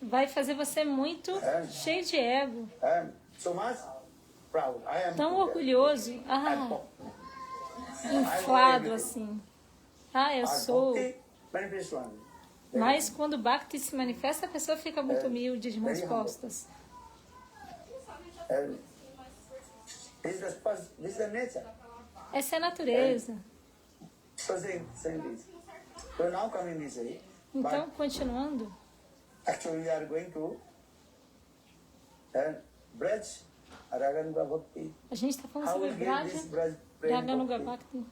vai fazer você muito cheio de ego. Tão orgulhoso. Inflado assim. Eu sou. Mas quando Bhakti se manifesta, a pessoa fica muito humilde, de mãos postas. Essa é a natureza. Então, continuando. Actually, we are going to Braj Raganuga Bhakti. A gente está falando sobre Braja Raganuga Bhakti.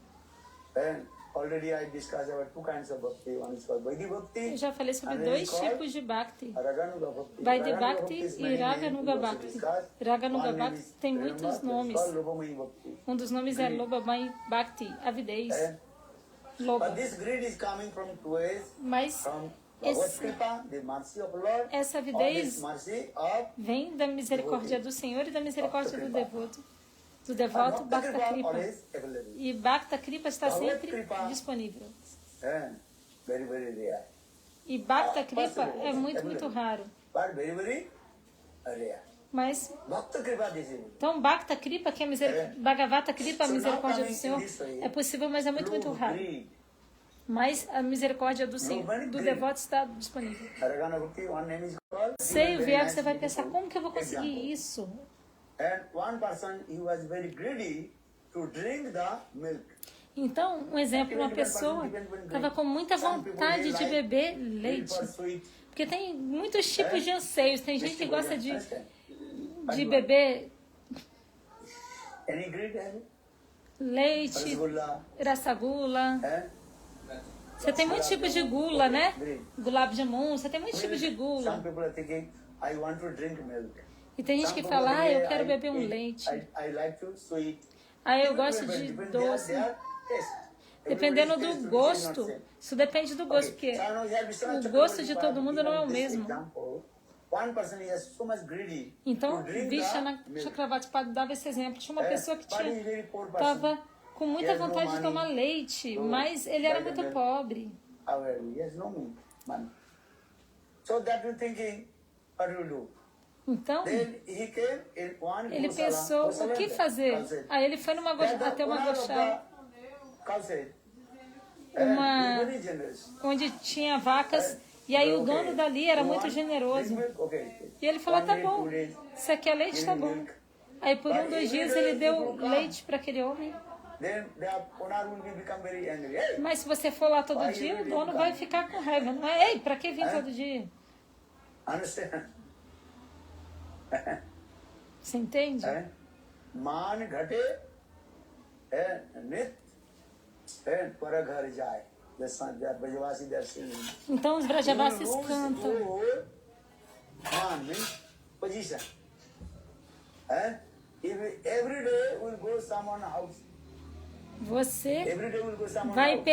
already I discussed about two kinds of bhakti. One is called Vaidhi Bhakti. Eu já falei sobre and dois is called tipos de Bhakti. Raganuga Bhakti. Vaidhi Raganuga Bhakti is e many names, Raganuga we also Bhakti. discussed. Raganuga One name Bhakti is, tem remember, muitos that is nomes. called Rupamai Bhakti. Um dos nomes é Lobamai Bhakti, avidez. Loba. But this greed is coming from two ways. Mas From Bhagavad esse, Kripa, the mercy of Lord, essa or this avidez mercy of vem da misericórdia do Senhor e da misericórdia do devoto. Do devoto, Bhakta Bhakta Kripa Kripa. always available. E Bhakta Kripa está Bhagavad sempre Kripa. disponível. Very, very rare. E Bhakta Kripa Possible, é muito, available. muito raro. But very, very rare. Mas, Bhakta Kripa this is. então, Bhakta Kripa, que é Bhagavata Kripa, a So now misericórdia do coming Senhor, in this way, é possível, mas é muito, muito through raro. greed, Mas a misericórdia do Senhor, Nobody do greed. devoto está disponível. Ragana Bhakti, one name is called. Sei, o very vier nice você vai beautiful pensar, como que eu vou conseguir example. isso? And one person, he was very greedy to drink the milk. Então, um exemplo, uma pessoa estava com muita vontade de beber leite. Porque tem muitos tipos de anseios. Tem gente que gosta de beber Any greed, leite, Rasgulla, rasagula. Você tem muitos tipos de gula, né? Gulab jamun, você tem muitos tipos de gula. Some people are thinking, I want to drink milk. E tem gente Some que people fala, say, eu quero I beber um eat- leite. I like to sweet. Aí eu People gosto prefer, de depend doce. their taste. Dependendo Everybody's do taste gosto. is not Isso depende do gosto, porque same. So now here Vishwanath o gosto de Chakravarti todo mundo não é o given this mesmo. example. One person is so much greedy Então, to drink Vishwanath the milk. Chakravarti dava esse exemplo. Tinha uma pessoa que But he is very poor person. estava com muita He has no vontade de money tomar leite, to mas ele era buy the muito milk. pobre. However, he has no money. So that you thinking, what you do? Então, Then he came in one ele Gosala. pensou Gosala o que is there, fazer. Kalsed. Aí ele foi até uma goshala, Kalsed. Uma- Very generous. onde tinha vacas, e aí o dono dali era You muito want generoso. drink milk? Okay. E ele falou, One tá day, bom, 2 days, você quer leite? Tá bom. Aí por um, 2 dias ele deu leite para aquele homem. then the owner will become very angry. Hey, Mas se você for lá todo dia, o dono vai ficar com raiva. Não é? Ei, pra que vir todo dia? understand? Você entende? Man ghate nit paraghar jai. They are Brajavasi, they are singing. Então os Brajavasis cantam. Man means position. If every day will go someone house, Você every day will go someone vai house.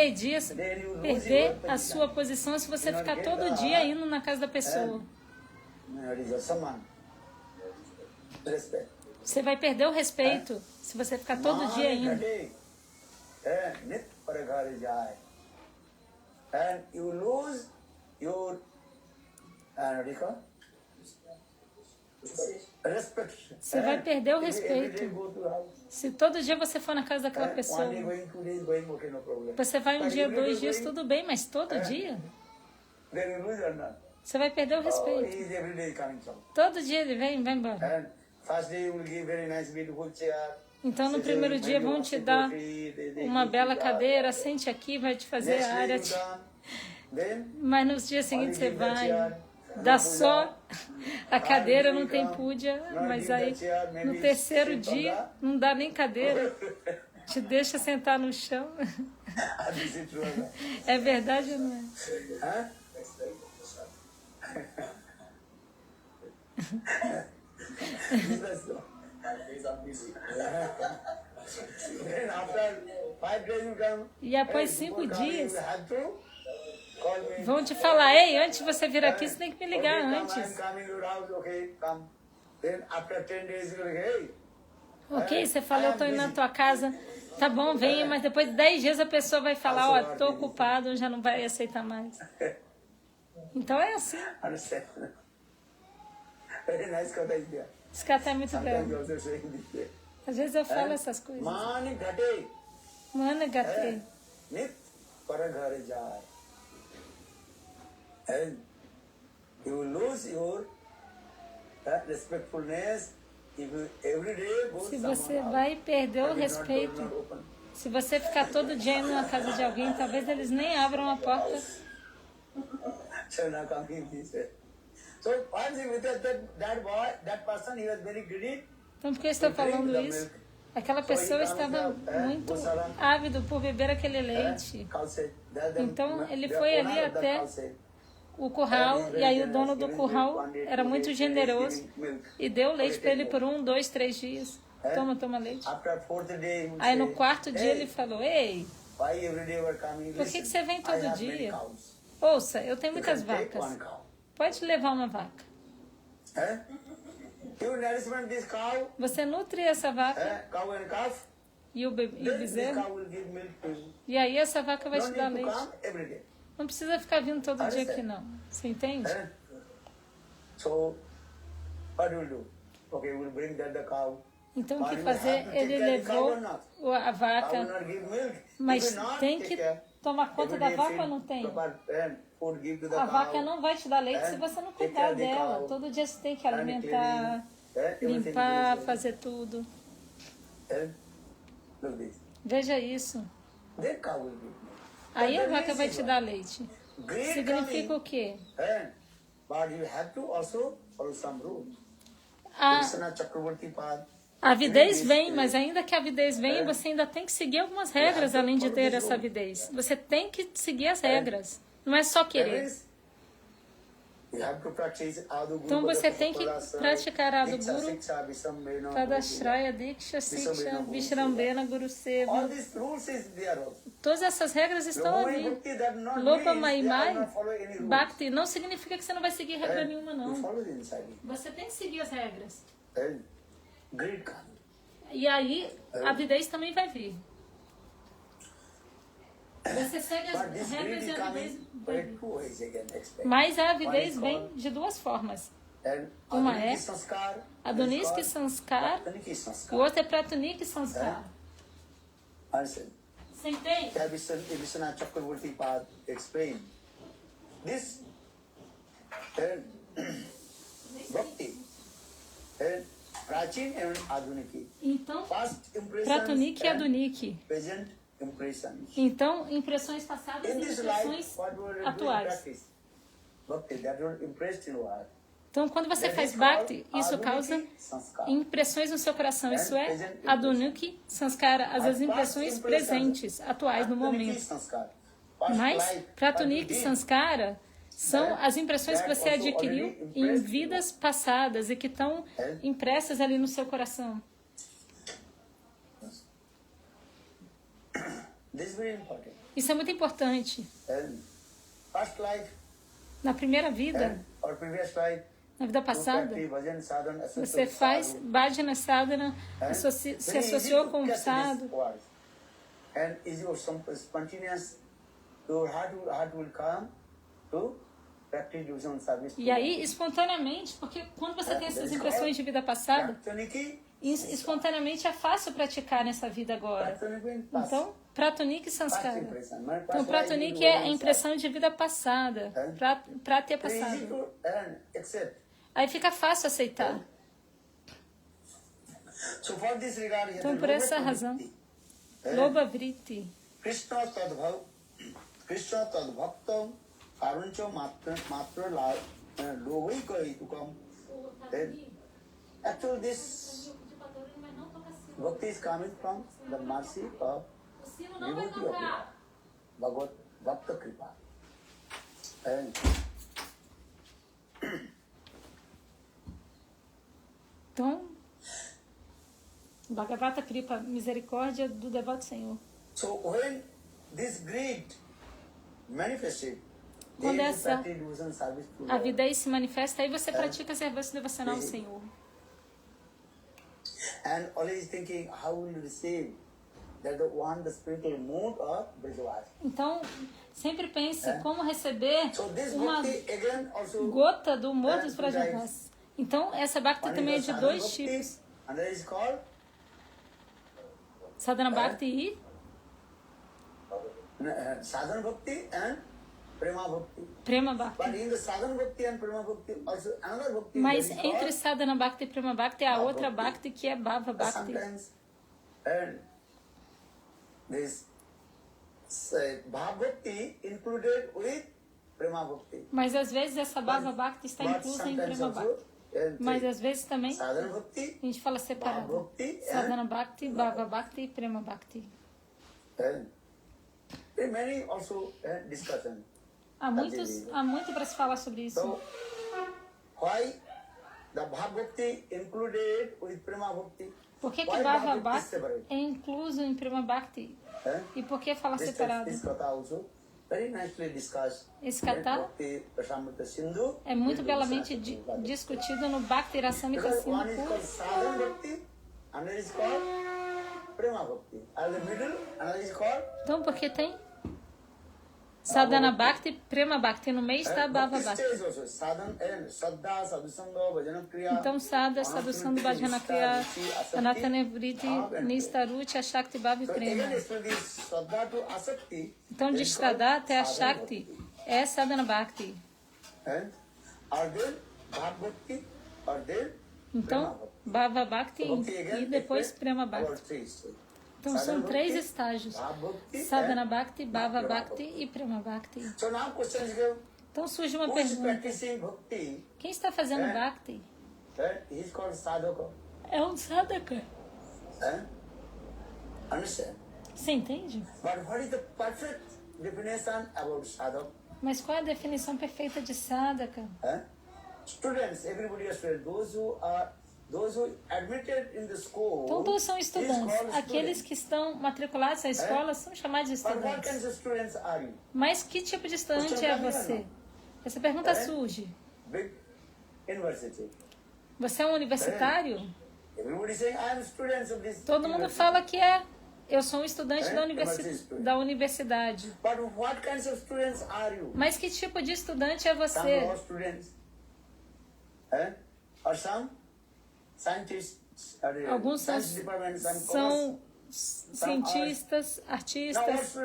perder a sua posição se você ficar todo dia indo na casa da pessoa. That is a saman. Respect. Você vai perder o respeito se você ficar todo dia indo. Nit paraghar jai. And you lose your what do you call? Respect. Você vai perder o Every day respeito. go to house. Se todo dia você for na casa daquela pessoa, One day going, 2 days going, okay, no problem. você vai um But dia, every day 2 dias, going, tudo bem, mas todo dia, then you lose or not. você vai perder o Oh, respeito. he is every day coming from. Todo dia ele vem, vai embora. And first day you will give very nice beautiful chair. Então no primeiro dia vão te dar uma bela cadeira, sente aqui, vai te fazer a área. Mas nos dias seguintes você vai, dá só a cadeira, não tem puja, mas aí no terceiro dia não dá nem cadeira, te deixa sentar no chão. É verdade ou não é? E após 5 dias, vão te falar, ei, antes de você vir aqui, você tem que me ligar antes. Ok, você fala, eu tô indo na tua casa, tá bom, venha, mas depois de 10 dias a pessoa vai falar, ó, tô ocupado, já não vai aceitar mais. Então é assim. Esse cara tá muito belo. Às vezes eu falo essas coisas. Mana gate. And you lose your respectfulness if you every day go Se someone você else. vai perder o And it's not door, respeito, not open. se você ficar todo dia indo na casa de alguém, talvez eles nem abram a porta. So now coming this way. So once with that boy, that person, he was very greedy. Então por que eu estou falando isso? Aquela pessoa estava muito ávido por beber aquele leite. Então ele foi ali até o curral, e aí o dono do curral era muito generoso e deu leite para ele por 1, 2, 3 dias. Toma leite. Aí no quarto dia ele falou: ei, por que você vem todo dia? Ouça, eu tenho muitas vacas. Pode levar uma vaca. Você nutre essa vaca e o bezerro, e aí essa vaca vai te dar leite. Não precisa ficar vindo todo dia aqui, não. Você entende? Então, o que fazer? Ele levou a vaca, mas tem que tomar conta da vaca ou não tem? A vaca não vai te dar leite se você não cuidar dela. Todo dia você tem que alimentar, limpar, fazer tudo. Veja isso. Aí a vaca vai te dar leite. Significa o quê? A avidez vem, mas ainda que a avidez venha, você ainda tem que seguir algumas regras além de ter essa avidez. Você tem que seguir as regras. Não é só querer. Então você tem que praticar Adu Guru, Tadashraya, Diksha, Siksha, Vishrambena, Guru Seva. Todas essas regras estão ali. Lopa Maimai, Bhakti, não significa que você não vai seguir regra nenhuma, não. Você tem que seguir as regras. E aí a avidez também vai vir. Você segue as regras e a avidez vai vir. Mas a avidez vem de duas formas. Uma é Adoniski Sanskar, o outro é Pratunik Sanskar. Você entende? Vishwanath Chakravarti Pad explained this Bhakti and Prachin and Aduniki. Então, Pratunik e Aduniki. Então, impressões passadas e impressões atuais. Então, quando você faz Bhakti, isso causa impressões no seu coração. Isso é Aduniki Sanskara, as impressões presentes, atuais no momento. Mas Pratunik Sanskara são as impressões que você adquiriu em vidas passadas e que estão impressas ali no seu coração. Isso é muito importante. Na primeira vida, na vida passada, você faz Bhajana Sadhana, se associou com o sadhu. E aí, espontaneamente, porque quando você tem essas impressões de vida passada, espontaneamente é fácil praticar nessa vida agora. Então, Pratunik Sanskara. Então, Pratunik é a impressão de vida passada, para ter passado. Aí fica fácil aceitar. Então, por essa razão, Loba Vritti. Krishna tad bhaktam karuncha matra lobhai kaitukam. Actually, this bhakti is coming from the mercy of devotee of God, Bhagavad Bhakta Kripa. Então, Bhagavata Kripa, misericórdia do devoto Senhor. So when this greed manifested, quando essa avidez se manifesta, aí você pratica serviço devocional ao Senhor. And always thinking how will you receive that the spiritual mood of Brajavasi. Então, sempre pense como receber uma gota do humor dos Brajavasis. Então, essa Bhakti também é de dois tipos. Sadhana Bhakti e Sadhana Bhakti and Prema Bhakti. Prema Bhakti. But in the Sadhana Bhakti and Prema Bhakti, also another Bhakti. Mas entre Sadhana Bhakti e Prema Bhakti há outra Bhakti que é Bhava Bhakti. And this Bhava Bhakti included with Prema Bhakti. Mas às vezes essa Bhava Bhakti está inclusa em Prema Bhakti. Mas às vezes também Sadhana Bhakti, a gente fala separado. Bhava Bhakti, Sadhana Bhakti, Bhava Bhakti e Prema Bhakti. There are many also discussion. Há muito para se falar sobre isso. So, why the Bhava Bhakti included with Prema Bhakti? Por que Why Bhava Bhava Bhakti separate? é incluso em Prema Bhakti? E por que falar separado? This kata also very nicely discussed. Esse kata Bhakti Rasamrita Sindhu. é muito belamente discutido no Bhakti Rasamrita Because one is Sindhu. called Sadhana Bhakti, another is called Prema Bhakti. At the middle, another is called Então, porque tem Sadhana Bhakti, Prema Bhakti, no meio está Bhava Bhakti. Então, Sada, Sadhusanga, Bhajana Kriya, Sanatana Vritti, Nistaruti, Ashakti, Bhava e Prema. Então, de Shraddha até a Shakti é Sadhana Bhakti. Então, Bhava Bhakti e depois Prema Bhakti. Então são 3 estágios: Sadhana Bhakti, Bhava Bhakti e Prema Bhakti. Então surge uma pergunta: quem está fazendo Bhakti é um sadhaka. Você entende? Mas qual é a definição perfeita de sadhaka? Students, everybody is students. Those who admitted in the school. Então todos são estudantes. Aqueles que estão matriculados na escola são chamados de estudantes. Mas que tipo de estudante é você? Essa pergunta surge. Você é um universitário? Todo mundo fala que é. Eu sou um estudante da universidade. Mas que tipo de estudante é você? Alguns são cientistas, artistas.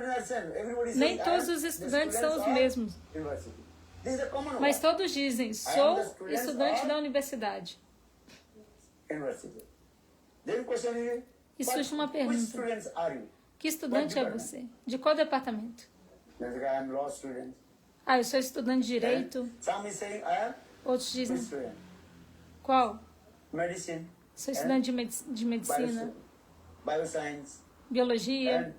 Nem todos os estudantes são os mesmos. Mas todos dizem, sou estudante da universidade. E surge uma pergunta: que estudante é você? De qual departamento? Eu sou estudante de Direito. Outros dizem, qual? Sou estudante de Medicina, Biologia,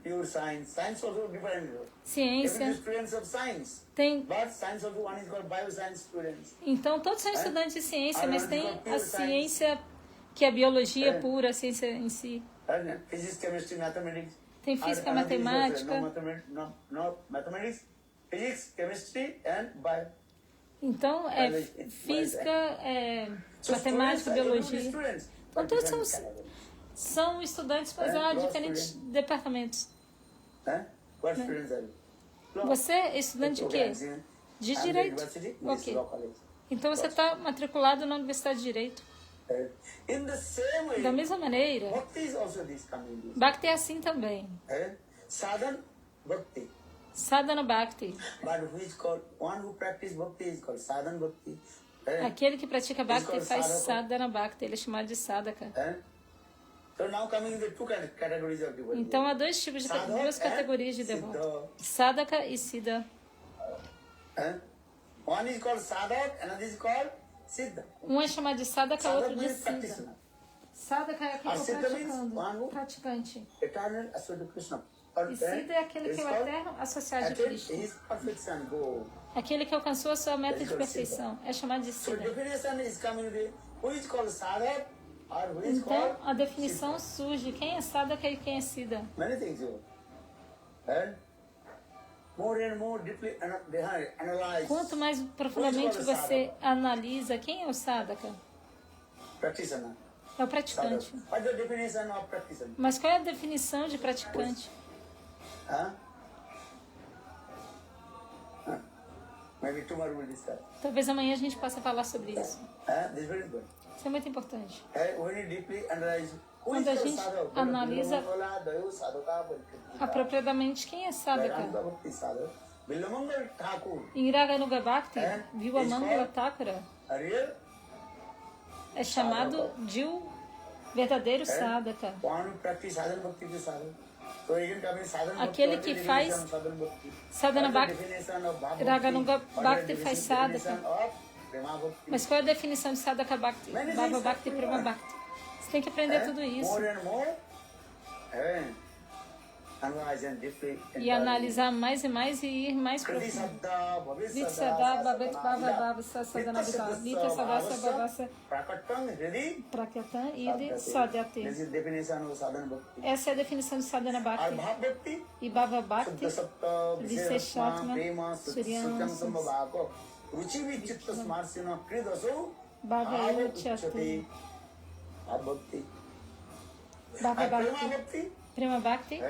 Ciência. Então, todos são estudantes de ciência, mas tem a ciência que é a biologia pura, a ciência em si. Tem física, matemática. Então, é física, matemática, biologia. Então, todos são estudantes, mas há diferentes departamentos. Você é estudante de quê? De Direito. Ok. Então, você está matriculado na Universidade de Direito. Da mesma maneira, Bhakti é assim também. Sadhana Bhakti. Aquele que pratica Bhakti faz Sadhana Bhakti, ele é chamado de Sadhaka. Então há duas categorias de devoto: Sadhaka e Siddha. Um é chamado de Sadhaka, outro de Siddha. Sadhaka é aquele que está praticando, praticante. E Siddha é aquele que é o eterno associado de Krishna. Aquele que alcançou a sua meta de perfeição. É chamado de Siddha. Então, a definição surge: quem é Sadhaka e quem é Siddha. Quanto mais profundamente você analisa quem é o Sadhaka, é o praticante. Mas qual é a definição de praticante? Talvez amanhã a gente possa falar sobre isso. Isso é muito importante. Quando a gente analisa apropriadamente quem é Sadhaka. Em Raganuga Bhakti, Vivamangala Thakura é chamado de um verdadeiro Sadhaka. Aquele que faz Sadhana Bhakti, Raganuga Bhakti faz Sadhaka. Prema Bhakti. Mas qual é a definição de Sadhaka Bhakti? Bhava Bhakti e Prema Bhakti. Você tem que aprender tudo isso. More and more. Analyze and deeply. E analisar mais e mais e ir mais profundo. Vitsada, Bhavet Bhava Bhava Sadhana Bhava. Nitya Sadasa Bhavasa Prakyatan Iri Sadhyate. Essa é a definição de Sadhana Bhakti. E Bhava Bhakti, Viseshatma, Suryam, Ruchi Vichitta Smarsina Kridaso Bhava Yuchati. Bhakti. Bhava Bhakti. Prema Bhakti.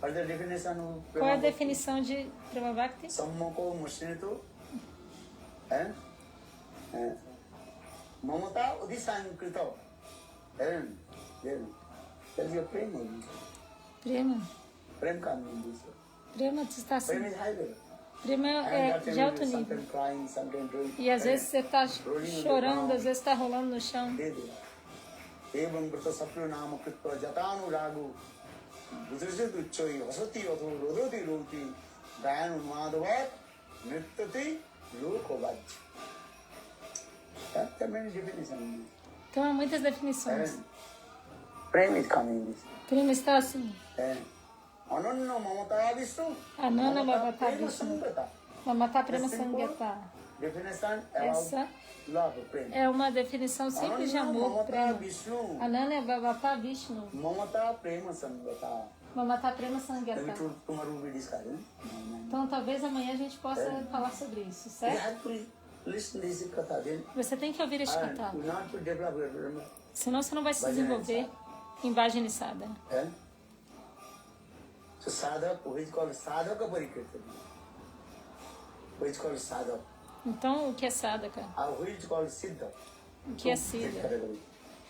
Qual é a definição Qual é a definição de Prema Bhakti? Sammoko Mushnito. Mamata Udisankrito. Tell your prema. Prema. Prem ka mean this. Prema está assim. Prem is high level. Prema é de alto nível. E às vezes você está chorando, às vezes está rolando no chão. Evam Brata Sapru Nama Kripa Jatanu Ragu Bujurjitu Choi Vasati Vathu Rodoti Roti Dayanu Madhavat Nrittati Lokovaj. There are many definitions. Então há muitas definições. Prem is coming this. Prema está assim. Ananna Mamata Vishnu. Anana Mamata Vishnu. Mamata Prema Sangheta. Definition Essa about love, prem. é uma definição simples de amor. Mamata Prema. Vishnu. Anana é Bhavata Vishnu. Mamata Prema Sangata. Mamata Prema Sangheta. Tomorrow we discuss. Então talvez amanhã a gente possa falar sobre isso, You certo? have to listen this katha then. Você tem que ouvir este And catálogo. not to develop your Senão você não vai se desenvolver em Bhajanisada. So sadhak, who is called sadhaka parikirtan. Who is called sadhak. Então, o que é sadhaka? Who is called siddha. O que é siddha?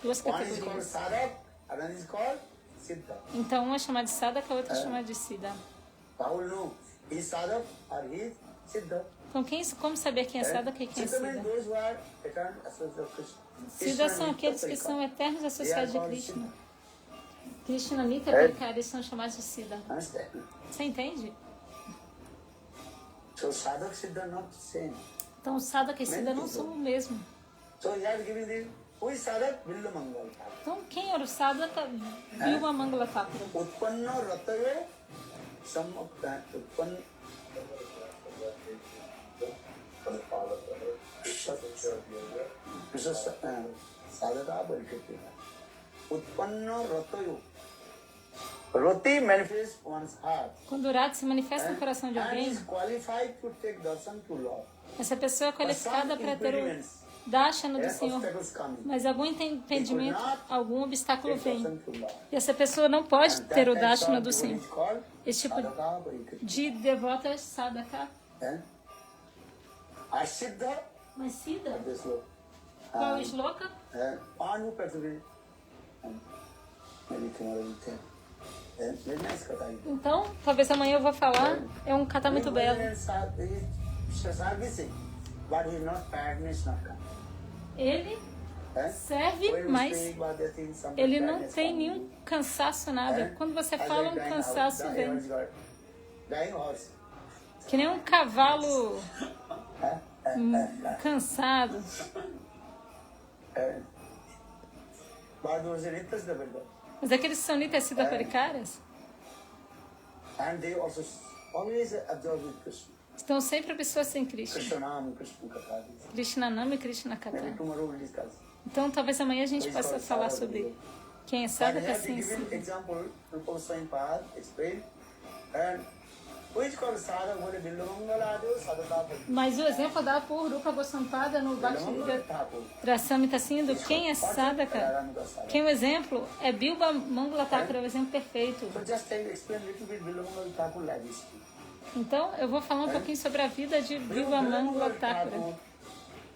Duas One is called categorias. sadhak, another is called siddha. Então, um é chamado de sadhaka, outro é chamado de siddha. How will know he is sadhak or he is siddha? Então, como saber quem é sadhaka e quem é Siddha means siddha? those who are eternal associates of Krishna. Siddha são aqueles que são eternos associados de Krishna. Krishna Nitya Parikara, eles são chamados de siddha. Understand? Você entende? So sadhak siddha are not the same. Então, sadhaka e siddha não são o mesmo. So he has given this. Who is sadhak? Billu Mangal. Então, quem era o sadhaka? Bilva Mangala Thakura. Utpanna ratayo utpanna sadhaka parikirtan. Utpanna ratayo. Rati manifests one's heart. Quando o Rati se manifesta no coração de And alguém, is qualified to take darshan to Lord. essa pessoa é qualificada para ter o Impediments, Dashana do Senhor. obstacles coming. Mas algum impedimento, algum obstáculo Take vem. darshan to Lord. E essa pessoa não pode And ter o that type Dashana of do devotee Senhor. is called Esse tipo sadhaka parikirtan. de devota sadhaka. Asiddha, Mas Siddha, this look. qual é o shloka? Anu Prativi. Maybe tomorrow we can. Very nice katha. Então, talvez amanhã eu vou falar. É um kata muito belo. Servicing, but he is not tiredness, not come. Ele serve, mas ele não tem nenhum cansaço, nada. Quando você fala, um cansaço vem. Dying horse. Que nem um cavalo cansado. But those are Nityas Davilda. Mas aqueles que são Nityasiddha Parikaras And they also always absorb with Krishna. estão sempre pessoas sem Krishna. Krishna Nam, Krishna Katha. Krishna Nama e Krishna Kata. Maybe tomorrow we'll discuss. Então talvez amanhã a gente possa falar sobre quem é But he sadhaka, has to sim, give an sim. example, Rupa Goswami Pad explained. And who is called sadhaka? What is Billamangala? Sadhaka. Mas o exemplo dado por Rupa Goswami no Bhakti Billamangala Thakur. Rasamrita Sindhu, quem é sadhaka? Quem é o exemplo? É Bilba Mangala Thakura, é o exemplo perfeito. So just try to explain a little bit Billamangala Thakur like this. Então, eu vou falar um pouquinho sobre a vida de Bilba Mangala Thakura.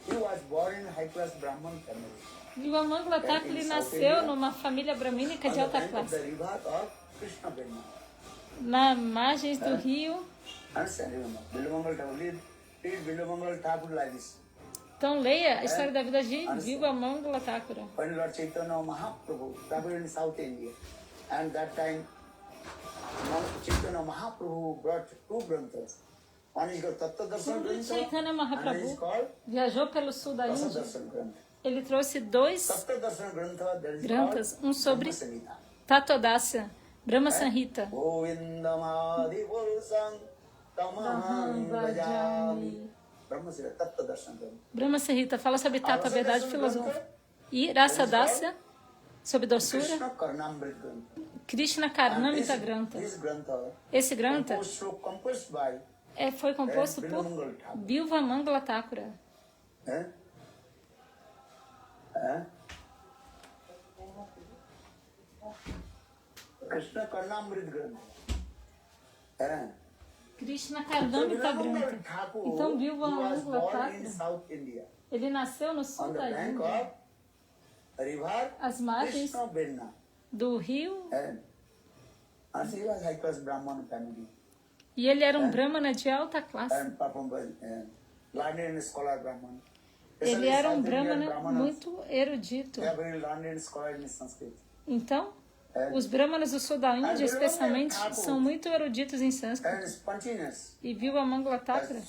He was born in high class Brahman family. Bilba Mangala Thakura, ele nasceu numa família bramínica de On alta the bank of the classe, river of Krishna Brahma. na margens do rio. Understand? Remember, Billamangala Thakur. Read Billamangala Thakur like this. Então, leia a história da vida de Bilba Mangala Thakura. When Lord Chaitanya Mahaprabhu traveled in South India, and that time Chaitanya Mahaprabhu brought two granthas, One is called Tattva Darshan Quando Grantha, Chaitanya and one is Mahaprabhu called viajou pelo sul da Rasa Índia, Darshan Grantha. ele trouxe dois Tattva Darshan Grantha, that is granthas, called um sobre Brahma Samhita. Tatodasya, Brahma Sanhita. Govindamadi Purusam Tamaham Bhajami. Brahma Samhita, Tattva Darshan Grantha. Brahma Sanhita fala sobre Tato, a verdade filosófica. E Rasa Dasya, sobre doçura, Krishna Karnamrit Grantha. Krishna Karnamita Grantha. This Grantha, Esse Grantha composed by foi composto por Bilva Mangala Thakura. Krishna Karnamrit Grantha. Krishna Karnamita Grantha. Então Bilva Mangala Thakura, ele nasceu no sul da Índia, às margens do rio, e ele era um Brahmana de alta classe. Ele era um Brahmana muito erudito. Então, os Brahmanas do sul da Índia, especialmente, são muito eruditos em sânscrito. E Bilva Mangala Thakura,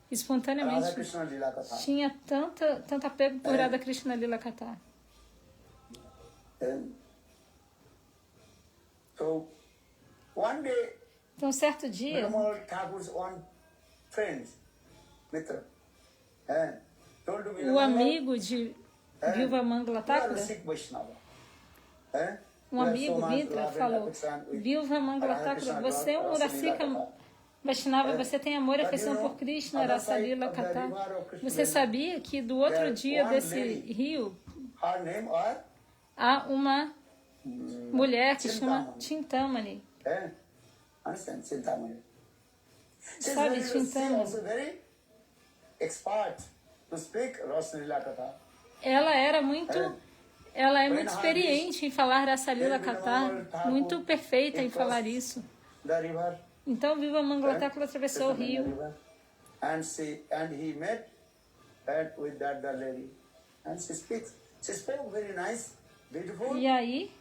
espontaneamente, tinha tanto apego por Radha Krishna Lila Katha. Então, certo dia, o amigo de Bilva Mangala Thakura, um amigo, Mitra, falou: Bilva Mangala Thakura, você é um Rasika Vaishnava, você tem amor e afeição por Krishna, Rasa Lila Katha. Você sabia que do outro dia desse rio há uma mulher que chama Chintamani? Sabe, Chintamani? Ela é muito experiente em falar Rasa Lila Katha, muito perfeita em falar isso. Então, Bilva Mangala Thakura atravessou o rio. E aí,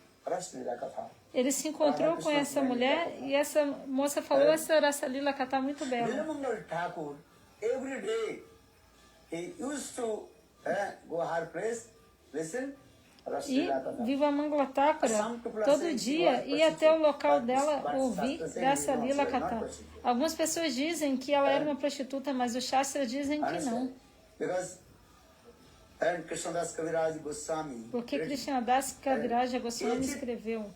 ele se encontrou com essa mulher e essa moça falou essa Rasa Lila Katha muito bela. E Bilva Mangala Thakura todo dia ia até o local dela ouvir Rasa Lila Katha. Algumas pessoas dizem que ela era uma prostituta, mas os Shastras dizem que não. Porque Krishnadas Kaviraja Goswami escreveu.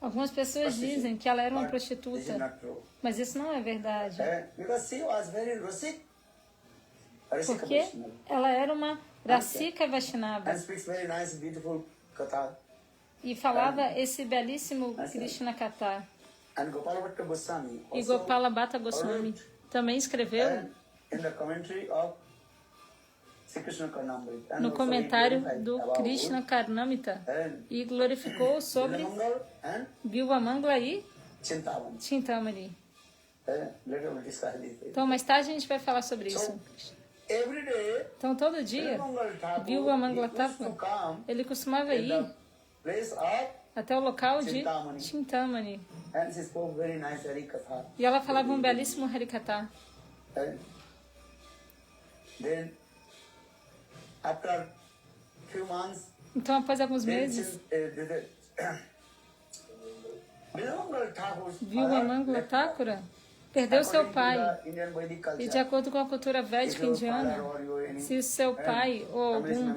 Algumas pessoas dizem que ela era uma prostituta, mas isso não é verdade. Porque ela era uma Rasika Vaishnava e falava esse belíssimo Krishna Katha. E Gopala Bhatta Goswami também escreveu no comentário do Krishna Karnamita e glorificou sobre Bilva Mangala e Chintamani. Então, mais tarde a gente vai falar sobre isso. Então, todo dia, Bilva Mangala Thakura, ele costumava ir até o local de Chintamani. E ela falava um belíssimo Harikatha. Então, após alguns meses, Bilva Mangala Thakura perdeu seu pai. E de acordo com a cultura védica indiana, se seu pai ou algum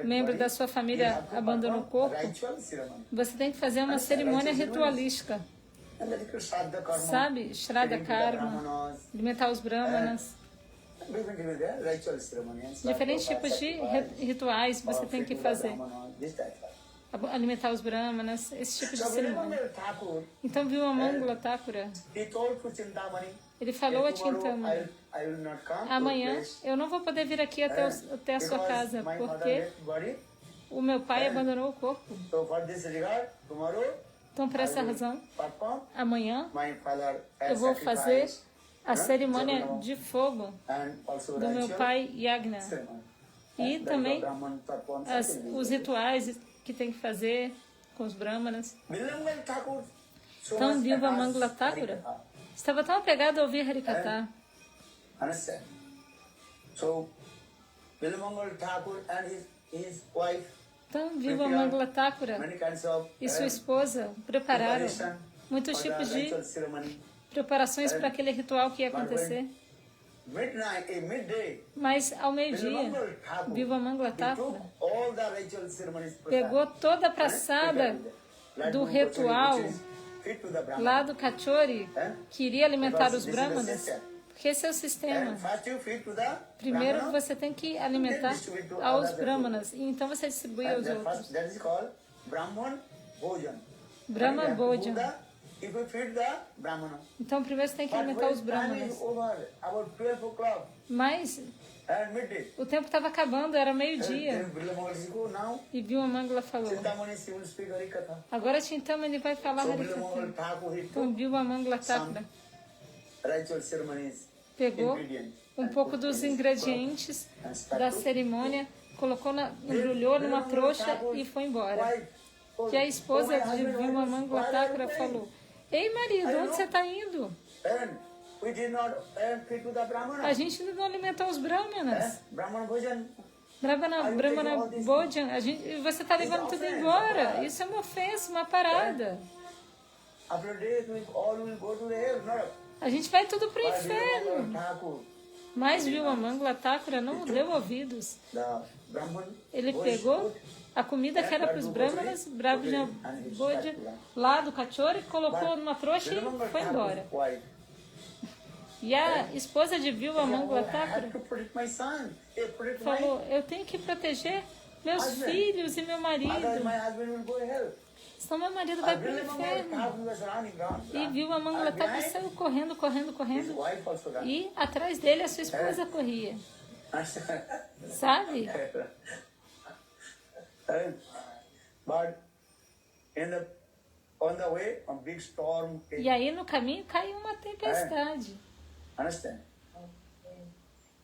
membro da sua família abandonou o corpo, você tem que fazer uma cerimônia ritualística. Sabe? Shraddha Karma, alimentar os brahmanas. Diferentes tipos de rituais você tem que fazer. Alimentar os brahmanas, esse tipo de cerimônia. Então, Bilva Mangala Thakura, ele falou a Chintamani: amanhã eu não vou poder vir aqui até a sua casa, porque o meu pai abandonou o corpo. Então, por essa razão, amanhã eu vou fazer a cerimônia de fogo do meu pai Yagna. E também os rituais que tem que fazer com os brahmanas. Então, Bilva Mangala Thakura estava tão apegado a ouvir Harikatha. Understand? So, Bilva Mangala Thakur and his wife Então, Bilva Mangala Thakura many kinds of e sua esposa prepararam muitos tipos de ritual ceremony. preparações para aquele ritual que ia acontecer. Midday, Mas ao meio-dia, Bilva Mangala he Thakura took all the ritual ceremonies pegou toda a praçada do ritual lá do Kachori, que iria alimentar os brahmanas, porque esse é o sistema. Primeiro você tem que alimentar aos brahmanas, e então você distribui aos outros. Brahma Bhojan. Então primeiro você tem que alimentar os brahmanas. Mas o tempo estava acabando, era meio-dia. E Bilva Mangala falou: agora Chintamani vai falar Harikatha. Então Bilva Mangala Thakura pegou um pouco dos ingredientes da cerimônia, embrulhou numa trouxa e foi embora. Que a esposa de Bilva Mangala Thakura falou: ei marido, onde você está indo? A gente ainda não alimentou os brahmanas. Brahmana Bhojan, você está levando tudo embora. Isso é uma ofensa, uma parada. A gente vai tudo para o inferno. Mas Bilva Mangala Thakura não deu ouvidos. Ele pegou a comida que era para os brahmanas, Brahmana Bhojan, lá do Kachori, colocou numa trouxa e foi embora. E a esposa de Bilva Mangala Thakura falou: eu tenho que proteger meus filhos e meu marido, senão meu marido vai para o inferno. E Bilva Mangala Thakura saiu correndo, e atrás dele a sua esposa corria. Sabe? E aí no caminho caiu uma tempestade. Understand?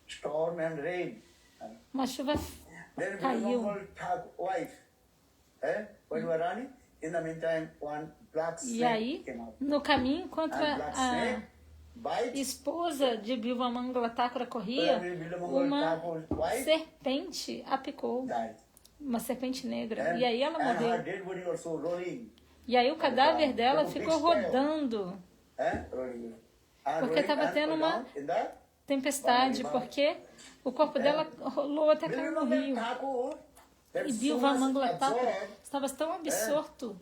Storm and rain. Uma chuva caiu. E aí, no caminho, enquanto a esposa de Bilva Mangala Thakura corria, uma serpente a picou. Uma serpente negra. E aí ela morreu. E aí o cadáver dela ficou rodando. Porque estava tendo uma tempestade, porque o corpo dela rolou até cair no rio. E Bilva Mangala Thakura estava tão absorto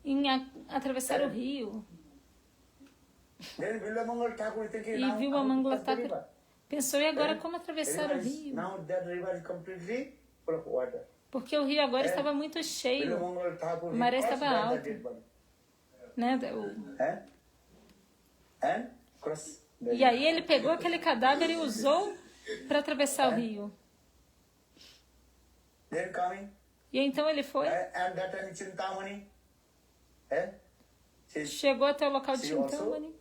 em atravessar o rio. E Bilva Mangala Thakura pensou: e agora como atravessar o rio? Porque o rio agora estava muito cheio, a maré estava alta. Né? E aí ele pegou aquele cadáver e usou para atravessar o rio. E então ele foi, chegou até o local de Chintamani.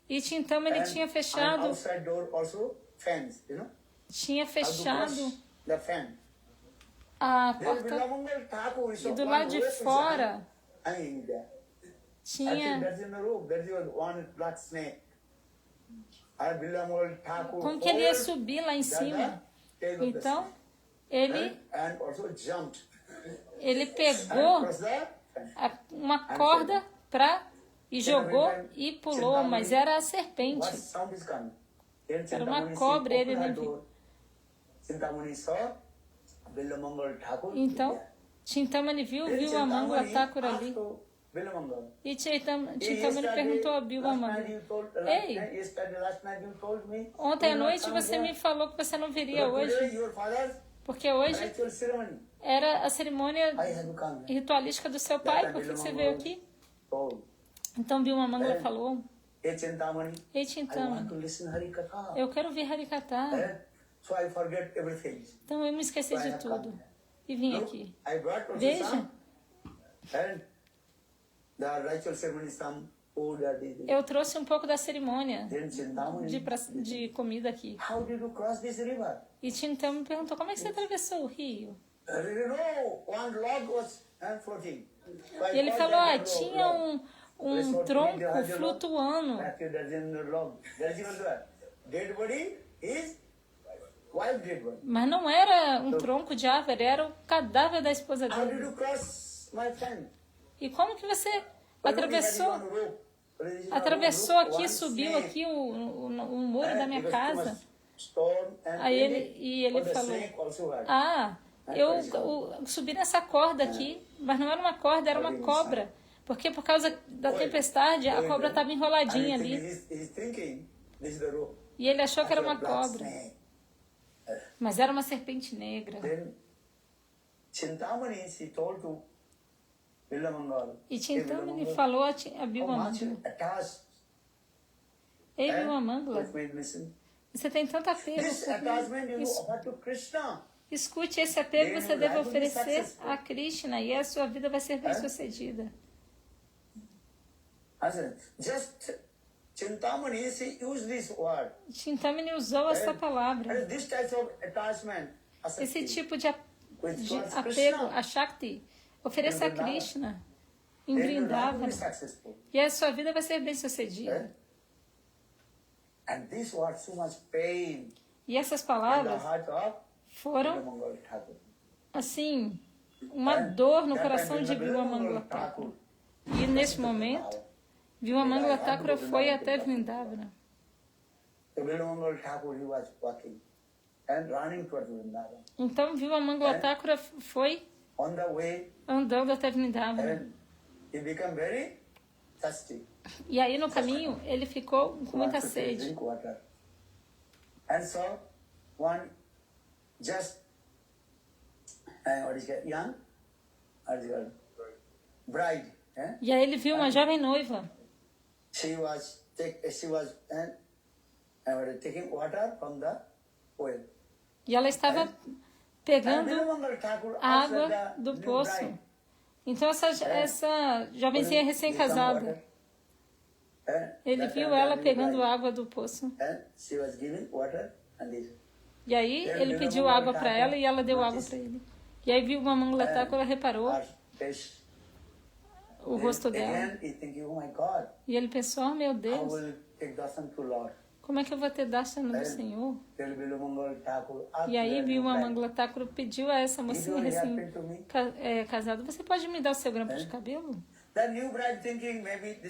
E Chintamani tinha fechado a porta, e do lado de fora tinha como que ele ia subir lá em cima. Então ele pegou uma corda e jogou e pulou, mas era a serpente, era uma cobra, ele nem viu. Então Chintamani viu Bilva Mangala Thakura ali. E Chintamani perguntou a Bilva Mangala: ei, ontem à noite você me falou que você não viria hoje, porque hoje era a cerimônia ritualística do seu pai, por que você veio aqui? Então Bilva Mangala falou: ei Chintamani, eu quero ouvir Harikatha. Então eu me esqueci de tudo e vim aqui. Veja, eu trouxe um pouco da cerimônia de comida aqui. E Chintamani me perguntou: como é que você atravessou o rio? E ele falou, tinha um tronco flutuando. Mas não era um tronco de árvore, era o cadáver da esposa dele. E como que você atravessou aqui, subiu aqui o muro da minha casa? Aí ele falou, eu subi nessa corda aqui, mas não era uma corda, era uma cobra. Porque por causa da tempestade, a cobra estava enroladinha ali. E ele achou que era uma cobra. Mas era uma serpente negra. E Chintamani falou a Bilwamangala. Ei, Bilwamangala, você tem tanto apego. Escute, esse apego você deve oferecer a Krishna e a sua vida vai ser bem sucedida. Chintamani usou essa palavra. Esse tipo de apego a Shakti, ofereça a Krishna em Vrindavana e a sua vida vai ser bem sucedida. E essas palavras foram, assim, uma dor no coração de Bilwamangala Thakura. E nesse momento, Bilwamangala Thakura foi até Vrindavana. Então, Bilwamangala Thakura foi andando até Vrindavana. E aí, no caminho, ele ficou com muita sede. E aí ele viu uma jovem noiva. E ela estava pegando água do poço. Então essa jovenzinha recém-casada, ele viu ela pegando água do poço. E aí ele pediu água para ela e ela deu água para ele. E aí viu uma Mangala Thakura, reparou o rosto dela. E ele pensou, oh meu Deus, como é que eu vou ter darshana do Senhor? E aí Bilwamangala Thakura pediu a essa mocinha recém-casada, você pode me dar o seu grampo de cabelo?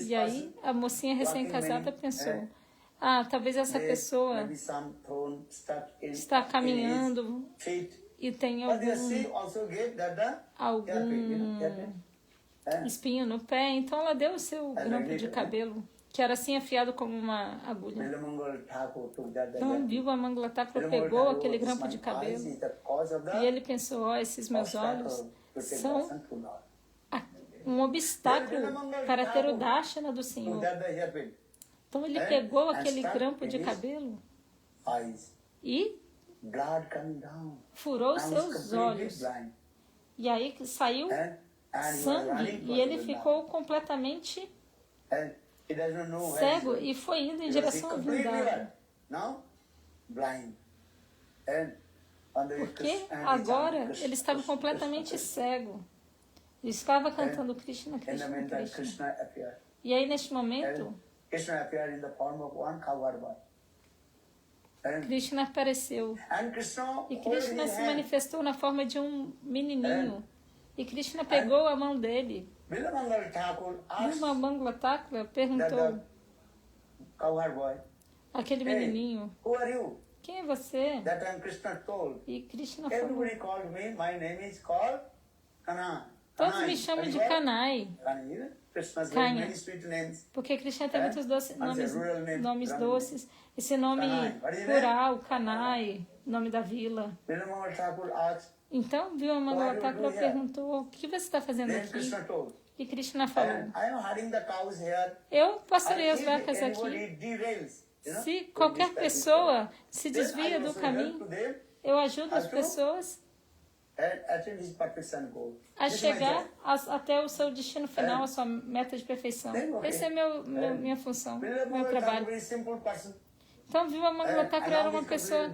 E aí a mocinha recém-casada pensou, talvez essa pessoa está caminhando e tem algum espinho no pé, então ela deu o seu grampo de cabelo, que era assim afiado como uma agulha. Então Bilwamangala Thakura pegou aquele grampo de cabelo e ele pensou, esses meus olhos são um obstáculo para ter o darshana do Senhor. Então ele pegou aquele grampo de cabelo e furou seus olhos. E aí saiu sangue e ele ficou completamente cego e foi indo em direção a Vrindavana. Porque agora ele estava completamente cego. Ele estava cantando Krishna, Krishna, Krishna. E aí neste momento Krishna apareceu. E Krishna se manifestou na forma de um menininho. E Krishna pegou a mão dele. Bilwamangala Thakura perguntou aquele menininho, quem é você? E Krishna falou, todos me chamam de Kanai. Kanha. Porque Krishna tem muitos nomes doces. Esse nome rural, Kanai, nome da vila. Então, Bilwamangala Thakura perguntou, o que você está fazendo aqui? E Krishna falou, eu pastorei as vacas aqui. Se qualquer pessoa se desvia do caminho, eu ajudo as pessoas a chegar até o seu destino final, a sua meta de perfeição. Essa é minha função, meu trabalho. Então, Bilwamangala Thakura era uma pessoa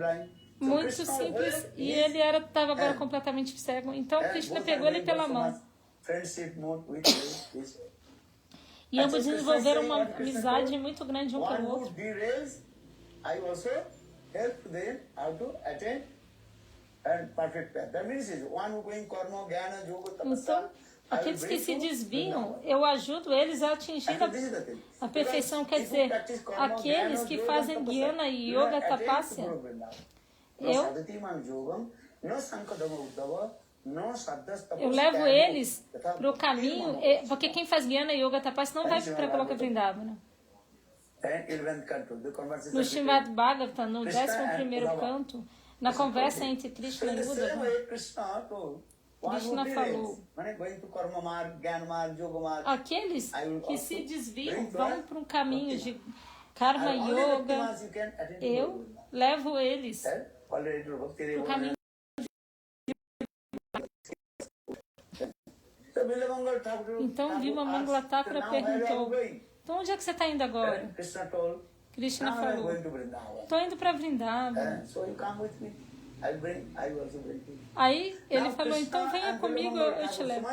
muito simples e ele estava agora completamente cego. Então, Krishna pegou ele pela mão friendship more with this. E ambos desenvolveram uma amizade muito grande um com o outro. I also help them how to attain and perfect path. That means one who going karma, jnana, yoga, tapasya. Então, aqueles que se desviam, eu ajudo eles a atingir a perfeição. Quer dizer, aqueles que fazem jnana e yoga, tapasya, eu levo eles para o caminho, porque quem faz jnana, yoga, tapasya não vai para Goloka Vrindavana. No Srimad Bhagavatam, no 11º canto, na conversa entre Krishna e Uddhava, Krishna falou: aqueles que se desviam vão para um caminho de karma yoga, eu levo eles para o caminho. Então Bimala Thakura perguntou: então onde é que você está indo agora? Krishna falou: estou indo para Vrindavana. Aí ele falou: então venha comigo, eu te levo.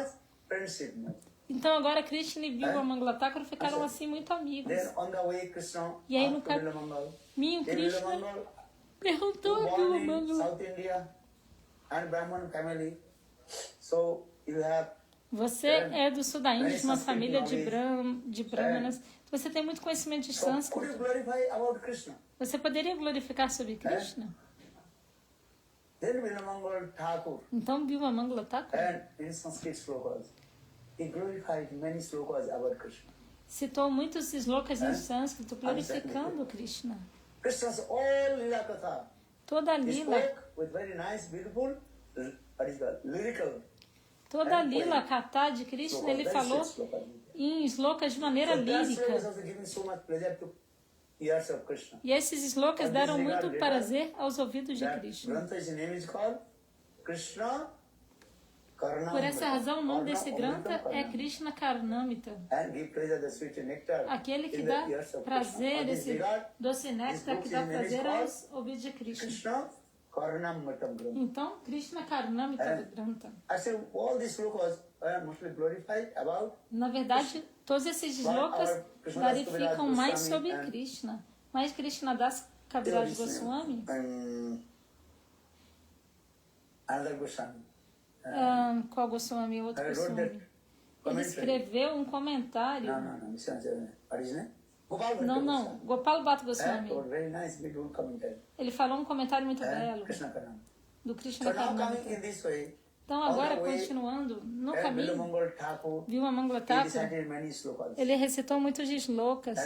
Então agora Krishna e Bimala Thakura ficaram assim muito amigos. E aí no caminho Krishna perguntou a Bimala: você é do sul da Índia, de uma família de brahmanas. Você tem muito conhecimento de sânscrito. Você poderia glorificar sobre Krishna? Então, Bimala Thakura citou muitos slokas em sânscrito glorificando Krishna. Toda a lila, toda a lila katha de Krishna, ele falou em slokas de maneira lírica. E esses slokas deram muito prazer aos ouvidos de Krishna. Por essa razão, o nome desse granta é Krishna Karnamrita. Aquele que dá prazer, esse doce néctar que dá prazer aos ouvidos de Krishna. Então, Krishna Karnamrita Granta. Na verdade, todos esses slokas glorificam mais sobre Krishna. Mas Krishna Das Kaviraj Goswami, qual Goswami? Outro Goswami. Ele escreveu um comentário. Não, Gopal Bhatta Goswami. Ele falou um comentário muito belo do Krishna Karnamrita. Então agora, continuando no caminho, Bimala Thakura, ele recitou muitos slokas.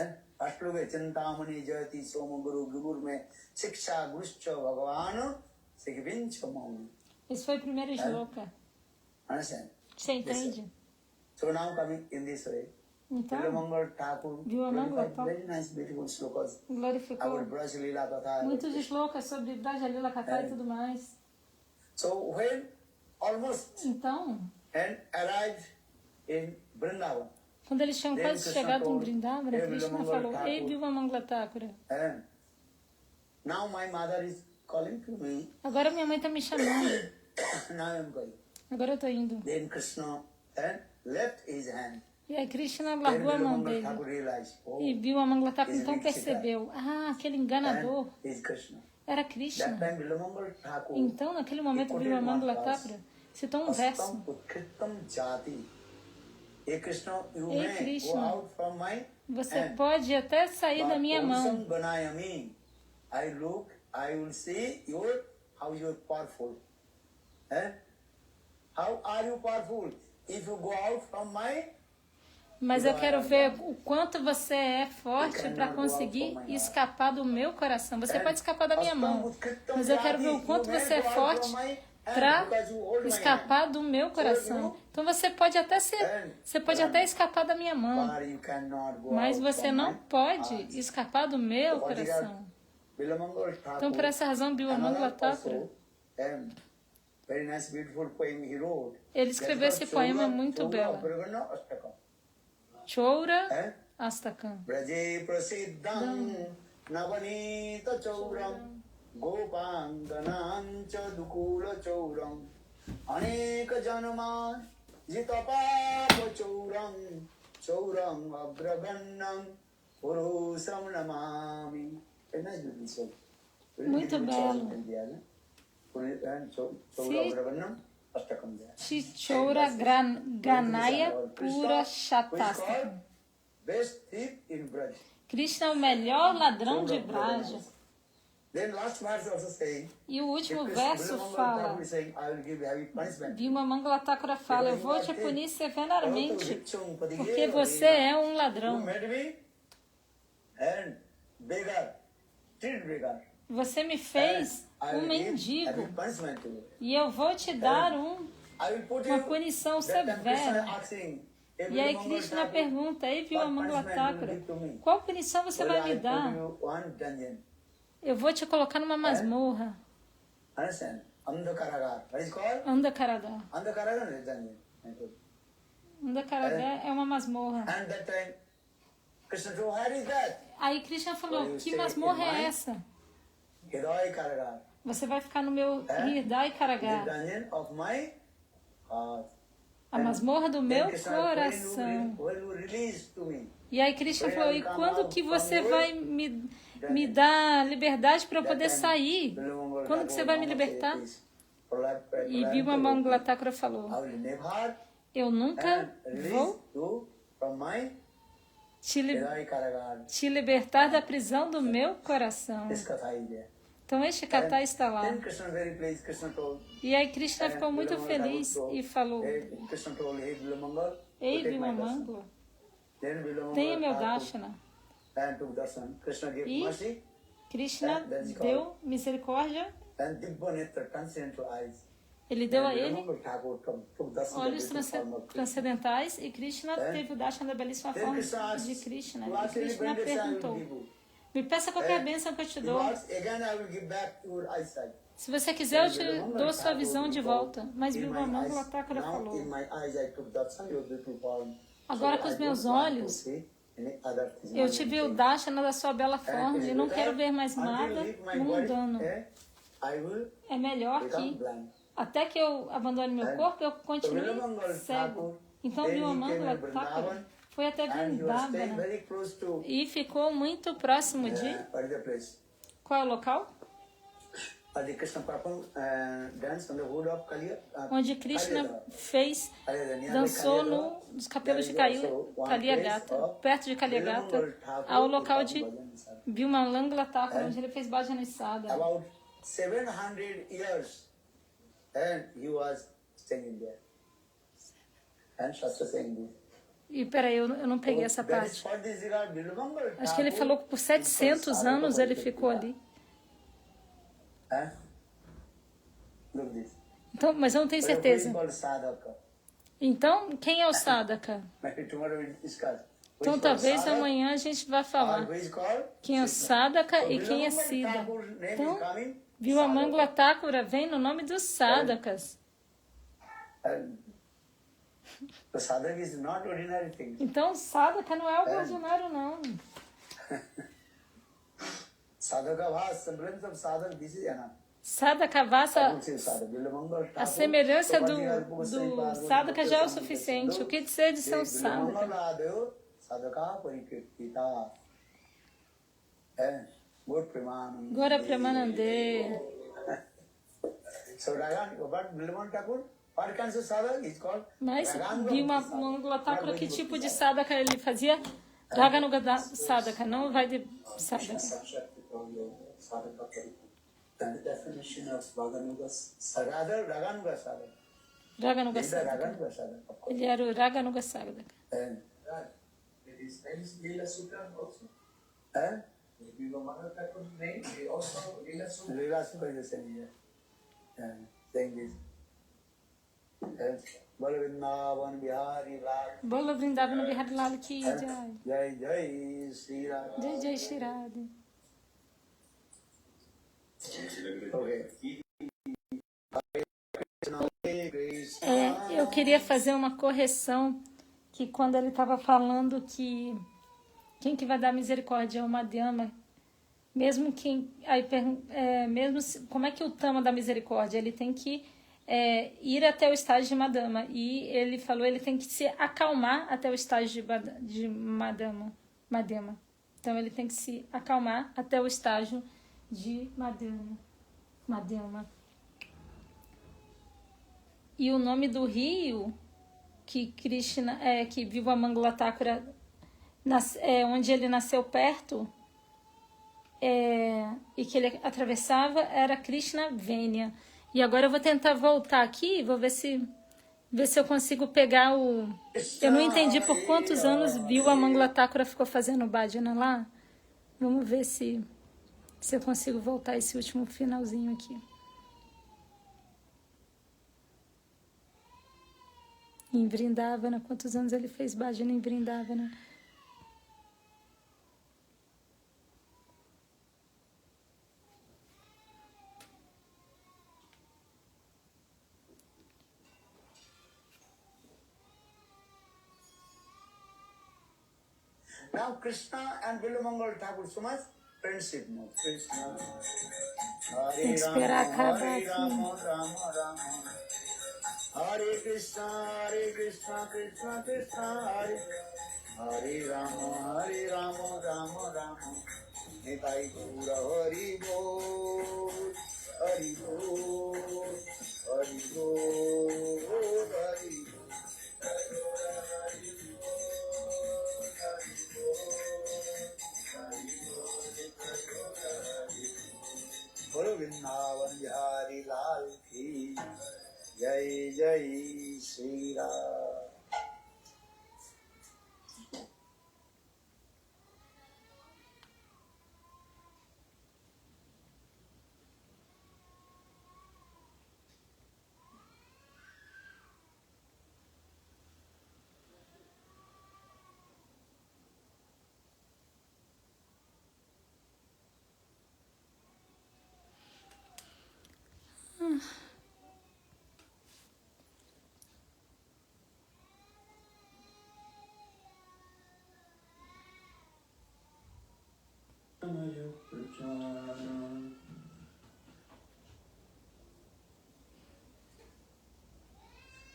Esse foi o primeiro sloka. Você entende? Então, Bimala Thakura glorificou muitos slokas sobre Brajalila Katha e tudo mais. Então, quando eles tinham quase chegado em Vrindavana, Krishna falou: ei, Bimala Thakura, agora minha mãe está me chamando. Agora eu estou indo. E aí Krishna largou a mão dele. E Bimala Thakura então percebeu: aquele enganador era Krishna. Então, naquele momento, Bimala Thakura citou um verso: ei Krishna, você pode até sair da minha mão, I will see how you are powerful. How are you powerful? If you go out from my, mas eu quero ver o quanto você é forte para conseguir escapar do meu coração. Você pode escapar da minha mão, mas eu quero ver o quanto você é forte para escapar do meu coração. Então você pode até escapar da minha mão, mas você não pode escapar do meu coração. Então, por essa razão, Bimala Thakura, ele escreveu esse poema muito belo. Choura Astakam. Braje prasiddham navanita chauram gopanganancha dukula chauram aneka janama Jitapapa chauram abragannam purusam namami. É nice little song. Muito belo. Chichora Ganaya Pura Shatasta. Krishna é o melhor ladrão de Braja. E o último verso fala, Bhima Mangala Thakura fala, eu vou te punir severamente, porque você é um ladrão. Você me fez um mendigo, e eu vou te dar uma punição severa. E aí Krishna pergunta, ei Bhima Mangala Thakura, qual punição você vai me dar? Eu vou te colocar numa masmorra. Andakaragar. Andakaragar é uma masmorra. Aí Krishna falou, que masmorra é essa? Você vai ficar no meu Hridaya Karagar. A masmorra do meu coração. E aí Krishna falou, e quando que você vai me dar liberdade para eu poder sair? Quando que você vai me libertar? E Bhima Mangala Thakura falou, eu nunca vou te libertar da prisão do meu coração. Então este kata está lá. E aí Krishna ficou muito feliz e falou, ei Bhima Mangala, tenha meu darshana. E Krishna deu misericórdia. Ele deu a ele olhos transcendentais e Krishna teve o darshana da belíssima forma de Krishna. E Krishna perguntou, me peça qualquer bênção que eu te dou. Se você quiser, eu te dou sua visão de volta. Mas Bhima Mangala Thakura falou, agora com os meus olhos, eu te vi o darshana da sua bela forma e não quero ver mais nada mundano. É melhor que, até que eu abandone meu corpo, eu continue cego. Então Bhima Mangala Thakura foi até Vrindavana e ficou muito próximo de... Qual é o local? Onde Krishna dançou nos cabelos de Kaliyagata, perto de Kaliyagata, ao local de Bhima Mangala Thakura, onde ele fez Bhajana Sada. About 700 years and he was staying there. And Shastra saying this. E peraí, eu não peguei essa parte. Acho que ele falou que por 700 anos ele ficou ali. Então, mas eu não tenho certeza. Então, quem é o Sadhaka? Então, talvez amanhã a gente vá falar quem é o Sadhaka e quem é Siddha. Então, Bhima Mangala Thakura vem no nome dos Sadhakas. Então, Sadhaka não é algo ordinário, não. Sadhaka Vasa, a semelhança do Sadhaka já é o suficiente. O que dizer de ser um Sadhaka? Gora Premanande. Mas Bhima Mangala Thakura, que tipo de Sadhaka ele fazia? Raganuga Sadhaka, não vai de Sadhaka. The definition of Raganuga Sadhaka. Raganuga Sadhaka. Ele era o Raganuga Sadhaka. It is Lila Sutra also. Bhima Mangala Thakura's name is also Lila Sutra. Lila Sutra is the same. Saying this. Bolo Vrindavan Bihari Lal. Bolo Vrindavan Bihari Lal ki jai. Jai Jai Shri Radha. Jai Jai Shri Radha. Eu queria fazer uma correção, que quando ele estava falando que quem que vai dar misericórdia é o Madhyama, mesmo como é que o Tama dá misericórdia? Ele tem que ir até o estágio de Madama. E ele falou ele tem que se acalmar até o estágio de Madama. Então ele tem que se acalmar até o estágio de Madama. E o nome do rio que Krishna, que Vivamangala Thakura, onde ele nasceu perto, e que ele atravessava, era Krishna Vênia. E agora eu vou tentar voltar aqui, vou ver se eu consigo pegar o... Eu não entendi por quantos anos Vivamangala Thakura ficou fazendo bhajana lá. Vamos ver se eu consigo voltar esse último finalzinho aqui. Em Vrindavana, quantos anos ele fez bhajana em Vrindavana? Now Krishna and Vilamangal Thakur, so much friendship now. Krishna, Hare Rama, Hare Rama, Rama Rama, Hare Krishna, Krishna Krishna, Hare Rama, Rama Rama, Nitai Gaura Hari Bol, Hari Bol, Hari Bol, Hari Bol. Bolo Vrindavan Bihari Lal ki Jai Jai Shri Ram.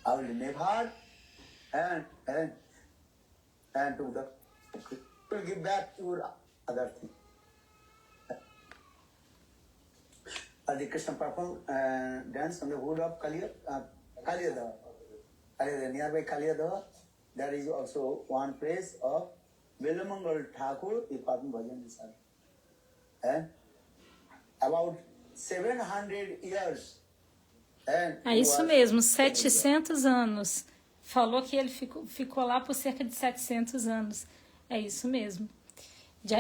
I will never and to the will give back your other thing. The Krishna performed dance on the hood of Kaliyadava. Nearby Kaliyadava, there is also one place of Vilamangal Thakur, the Padma Bhajan Nisar. And about 700 years. Isso mesmo, 700 anos. Falou que ele ficou lá por cerca de 700 anos. É isso mesmo.